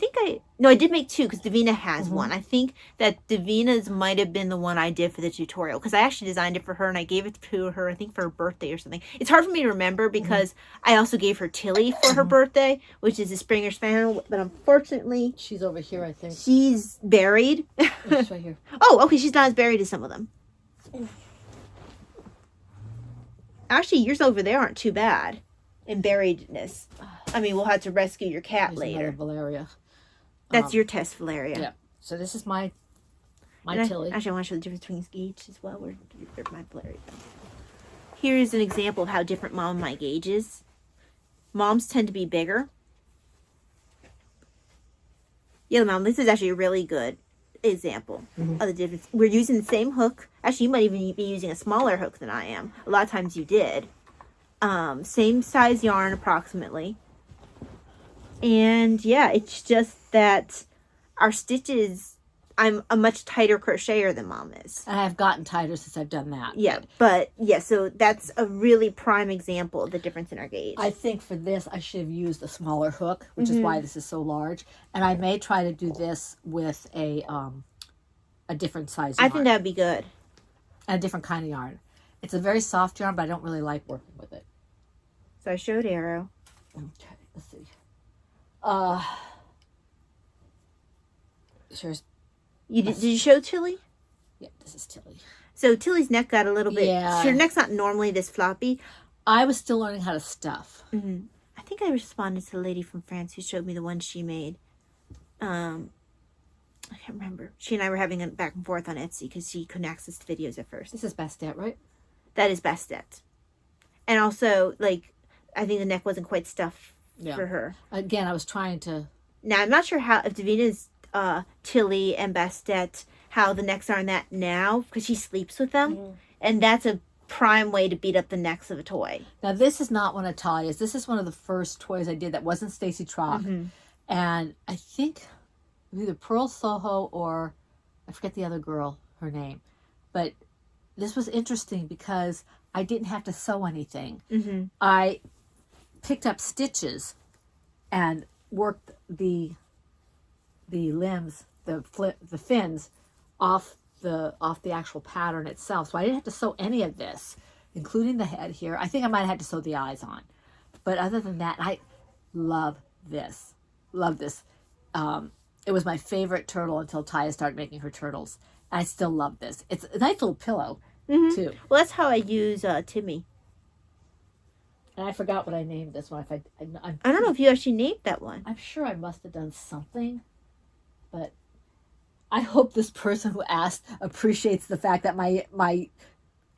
did make two because Davina has one. I think that Davina's might have been the one I did for the tutorial because I actually designed it for her and I gave it to her, I think, for her birthday or something. It's hard for me to remember because I also gave her Tilly for her birthday, which is a Springer Spaniel, but unfortunately... She's over here, I think. She's buried. She's right here. Oh, okay, she's not as buried as some of them. Actually, yours over there aren't too bad in buriedness. I mean, we'll have to rescue your cat There's later. another Valeria. That's your test, Valeria. Yeah. So this is my Tilly. Actually, I want to show the difference between gauge as well. Where's my Valeria? Here's an example of how different Mom and my gauge is. Mom's tend to be bigger. Yeah, Mom, this is actually a really good example of the difference. We're using the same hook. Actually, you might even be using a smaller hook than I am. A lot of times you did. Same size yarn approximately. And yeah, it's just that our stitches, I'm a much tighter crocheter than Mom is. And I've gotten tighter since I've done that. Yeah, but yeah, so that's a really prime example of the difference in our gauge. I think for this, I should have used a smaller hook, which is why this is so large. And I may try to do this with a different size yarn. I think that'd be good. And a different kind of yarn. It's a very soft yarn, but I don't really like working with it. So I showed Arrow. Okay, let's see. Did you show Tilly? Yeah, this is Tilly. So Tilly's neck got a little bit... Yeah. Her neck's not normally this floppy. I was still learning how to stuff. I think I responded to the lady from France who showed me the one she made. I can't remember. She and I were having a back and forth on Etsy because she couldn't access the videos at first. This is Bastet, right? That is Bastet. And also, like, I think the neck wasn't quite stuffed for her. Again, I was trying to... Now, I'm not sure how, if Davina's Tilly and Bastet, how the necks are in that now, because she sleeps with them. And that's a prime way to beat up the necks of a toy. Now, this is not one of Talia's. This is one of the first toys I did that wasn't Stacy Trock. And I think either Pearl Soho or I forget the other girl, her name. But this was interesting because I didn't have to sew anything. I picked up stitches and worked the limbs, the fins off the actual pattern itself. So I didn't have to sew any of this, including the head here. I think I might have had to sew the eyes on. But other than that, I love this. Love this. It was my favorite turtle until Taya started making her turtles. I still love this. It's a nice little pillow, too. Well, that's how I use Timmy. And I forgot what I named this one. I don't know if you actually named that one. I'm sure I must have done something, but I hope this person who asked appreciates the fact that my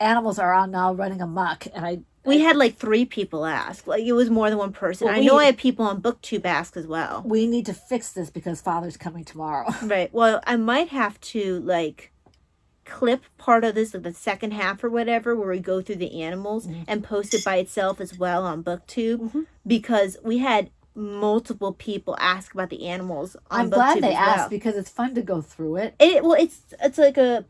animals are now running amok. And we had like 3 people ask. Like, it was more than one person. Well, I know I had people on BookTube ask as well. We need to fix this because Father's coming tomorrow. Right. Well, I might have to like clip part of this, like the second half or whatever, where we go through the animals and post it by itself as well on BookTube, because we had multiple people ask about the animals on I'm BookTube glad they as well. asked because it's fun to go through it. It's like a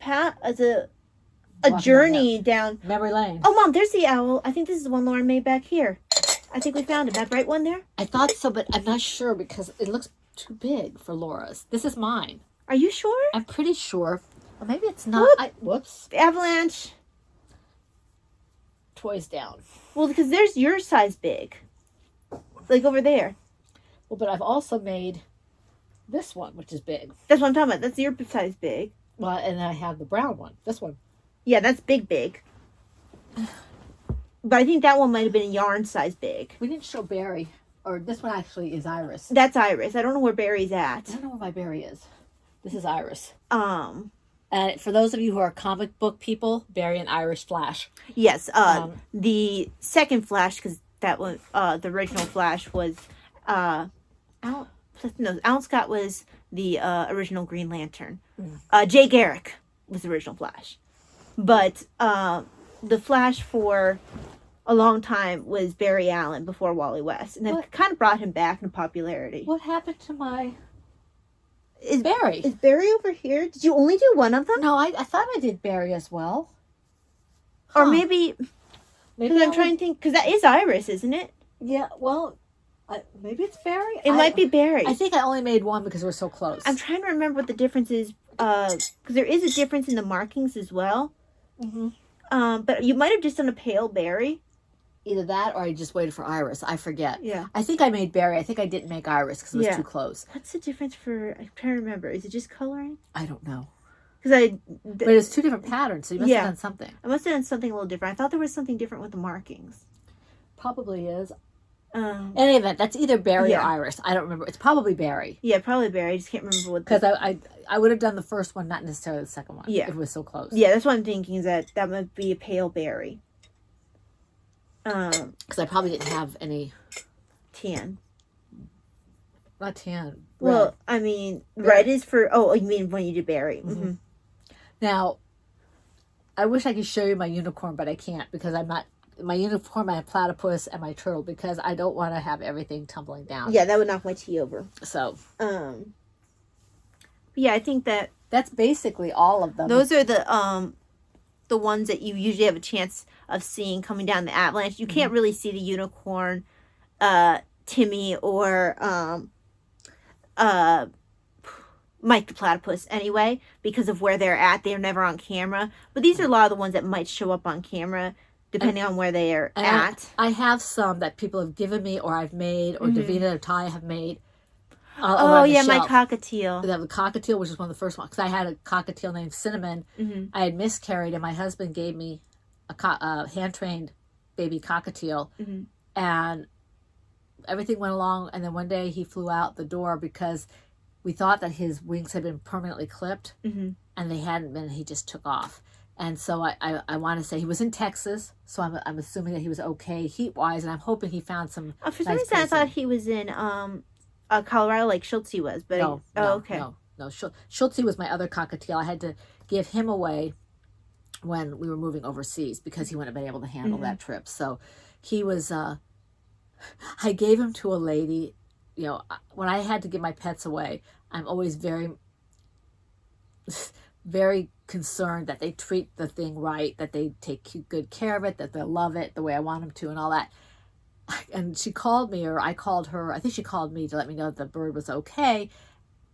journey down memory lane. Oh, Mom, there's the owl. I think this is the one Lauren made back here. I think we found it. That bright one there? I thought so, but I'm not sure because it looks too big for Laura's. This is mine. Are you sure? I'm pretty sure. Well, maybe it's not. Whoops. The avalanche. Toys down. Well, because there's your size big. Like over there. Well, but I've also made this one, which is big. That's what I'm talking about. That's your size big. Well, and then I have the brown one. This one. Yeah, that's big. But I think that one might have been a yarn size big. We didn't show Barry. Or this one actually is Iris. That's Iris. I don't know where Barry's at. I don't know where my Barry is. This is Iris. And for those of you who are comic book people, Barry and Iris Flash. Yes. The second Flash, because that was the original Flash was Alan Scott was the original Green Lantern. Jay Garrick was the original Flash. But the Flash for a long time was Barry Allen before Wally West, and that kind of brought him back into popularity. What happened to my Is Barry? Is Barry over here? Did you only do one of them? No, I thought I did Barry as well. Or maybe Maybe I'm trying to think, because that is Iris, isn't it? Yeah, well, maybe it's Barry. It might be Barry. I think I only made one because we're so close. I'm trying to remember what the difference is, because there is a difference in the markings as well. But you might have just done a pale Barry. Either that or I just waited for Iris. I forget. Yeah. I think I made Barry. I think I didn't make Iris because it was too close. What's the difference for? I'm trying to remember. Is it just coloring? I don't know. Because But it's two different patterns, so you must have done something. I must have done something a little different. I thought there was something different with the markings. Probably is. In any event, that's either Barry or Iris. I don't remember. It's probably Barry. Yeah, probably Barry. I just can't remember what. Because I would have done the first one, not necessarily the second one. Yeah. If it was so close. Yeah, that's what I'm thinking. Is that might be a pale Barry. Because I probably didn't have any tan. Not tan. Red. Well, I mean, red is for. Oh, you mean when you do Barry? Mm-hmm. Now, I wish I could show you my unicorn, but I can't because I'm not. My unicorn, my platypus, and my turtle because I don't want to have everything tumbling down. Yeah, that would knock my tea over. So, yeah, I think that's basically all of them. Those are the ones that you usually have a chance of seeing coming down the avalanche. You can't really see the unicorn, Timmy, or Mike the platypus anyway because of where they're at. They're never on camera, but these are a lot of the ones that might show up on camera. Depending on where they are at. I have some that people have given me or I've made or Davina or Ty have made. Oh, yeah, my cockatiel. The cockatiel, which is one of the first ones. Because I had a cockatiel named Cinnamon. I had miscarried and my husband gave me a hand-trained baby cockatiel. And everything went along. And then one day he flew out the door because we thought that his wings had been permanently clipped. And they hadn't been. He just took off. And so I want to say he was in Texas, so I'm assuming that he was okay heat-wise, and I'm hoping he found some for some reason, I thought he was in Colorado like Schultze was, but... No, okay. No. Schultze was my other cockatiel. I had to give him away when we were moving overseas because he wouldn't have been able to handle that trip. So he was... I gave him to a lady. You know, when I had to give my pets away, I'm always very... very concerned that they treat the thing right, that they take good care of it, that they love it the way I want them to and all that. And she called me, or I called her, I think she called me to let me know that the bird was okay.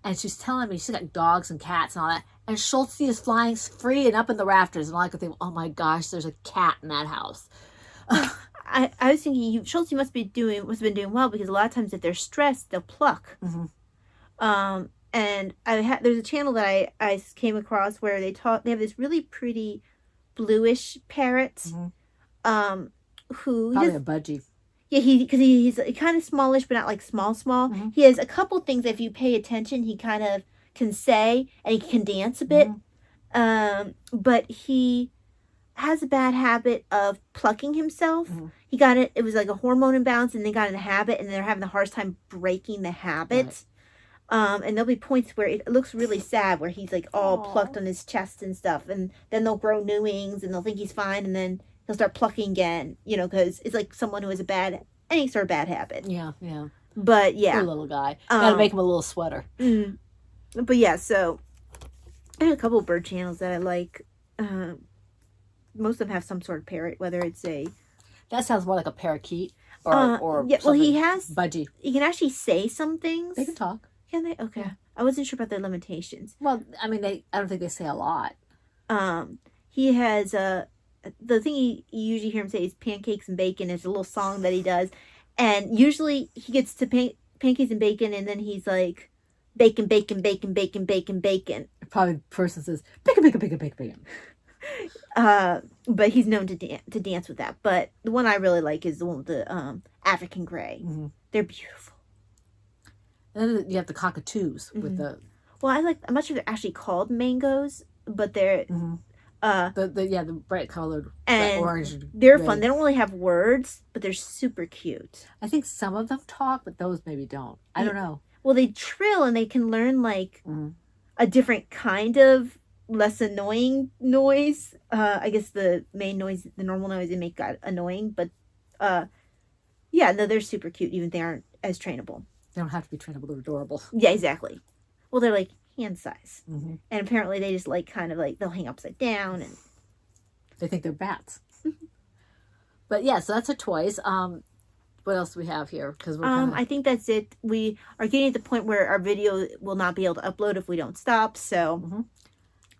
And she's telling me she's got dogs and cats and all that. And Schultze is flying free and up in the rafters. And all I could think, oh my gosh, there's a cat in that house. I was thinking Schultze must have been doing well because a lot of times if they're stressed, they'll pluck. And there's a channel that I came across where they have this really pretty bluish parrot, who probably a budgie. Yeah, he's kind of smallish, but not like small. He has a couple things that if you pay attention, he kind of can say and he can dance a bit. But he has a bad habit of plucking himself. He got it. It was like a hormone imbalance, and they got in the habit, and they're having the hardest time breaking the habit. Right. And there'll be points where it looks really sad, where he's like all plucked on his chest and stuff, and then they'll grow new wings, and they'll think he's fine, and then he'll start plucking again, you know, because it's like someone who has any sort of bad habit. Yeah. But yeah. Poor little guy. Gotta make him a little sweater. But yeah, so I have a couple of bird channels that I like. Most of them have some sort of parrot, whether it's that sounds more like a parakeet or yeah. Well, he has budgie. He can actually say some things. They can talk. Can they? Okay. Yeah. I wasn't sure about their limitations. Well, I mean, I don't think they say a lot. He has the thing you usually hear him say is pancakes and bacon. It's a little song that he does, and usually he gets to pancakes and bacon, and then he's like, bacon, bacon, bacon, bacon, bacon, bacon. Probably the person says bacon, bacon, bacon, bacon, bacon. But he's known to dance with that. But the one I really like is the one with the African gray. They're beautiful. And then you have the cockatoos with the. Well, I'm not sure they're actually called mangoes, but they're the bright colored and orange. They're fun. They don't really have words, but they're super cute. I think some of them talk, but those maybe don't. I don't know. Well, they trill and they can learn like a different kind of less annoying noise. I guess the main noise, the normal noise they make got annoying, but yeah, no, they're super cute. Even if they aren't as trainable. They don't have to be trainable. They're adorable. Yeah, exactly. Well, they're like hand size, Mm-hmm. and apparently they just like kind of like they'll hang upside down and They think they're bats. But yeah, so that's our toys. What else do we have here? Because we're I think that's it. We are getting to the point where our video will not be able to upload if we don't stop. So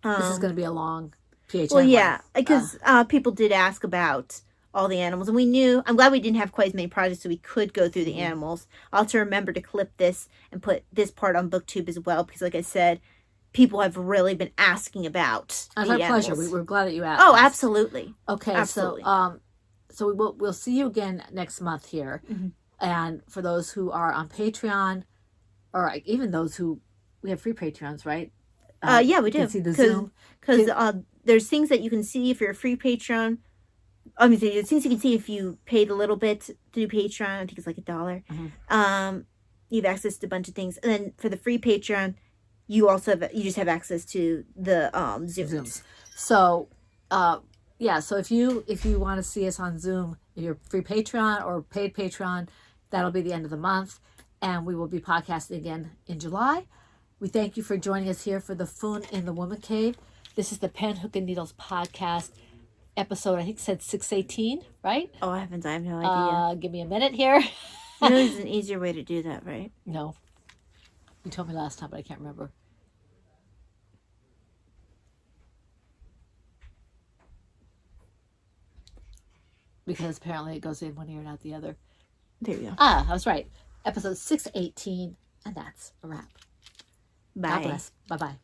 this is going to be a long PHN. well, yeah, one. because people did ask about all the animals, and we knew. I'm glad we didn't have quite as many projects, so we could go through the animals. I'll have to remember to clip this and put this part on BookTube as well, because, like I said, people have really been asking about. It's the our pleasure. animals. We're glad that you asked. Oh, us. absolutely. Okay, Absolutely. so we'll see you again next month here, and for those who are on Patreon, or even those who we have free Patreons, right? Yeah, we you do. can see the Zoom. Because there's things that you can see if you're a free Patreon. I mean, there's things you can see if you paid a little bit to do Patreon. I think it's like $1. You have access to a bunch of things, and then for the free Patreon, you just have access to the Zooms. So, yeah. So if you want to see us on Zoom, if you're free Patreon or paid Patreon, that'll be the end of the month, and we will be podcasting again in July. We thank you for joining us here for the Foon in the Woman Cave. This is the Pen, Hook, and Needles podcast. Episode, I think, said 618, right? Oh, I have no idea. Give me a minute here. There's an easier way to do that, right? No. You told me last time, but I can't remember. Because apparently it goes in one ear and out the other. There you go. I was right. Episode 618, and that's a wrap. Bye. God bless. Bye-bye.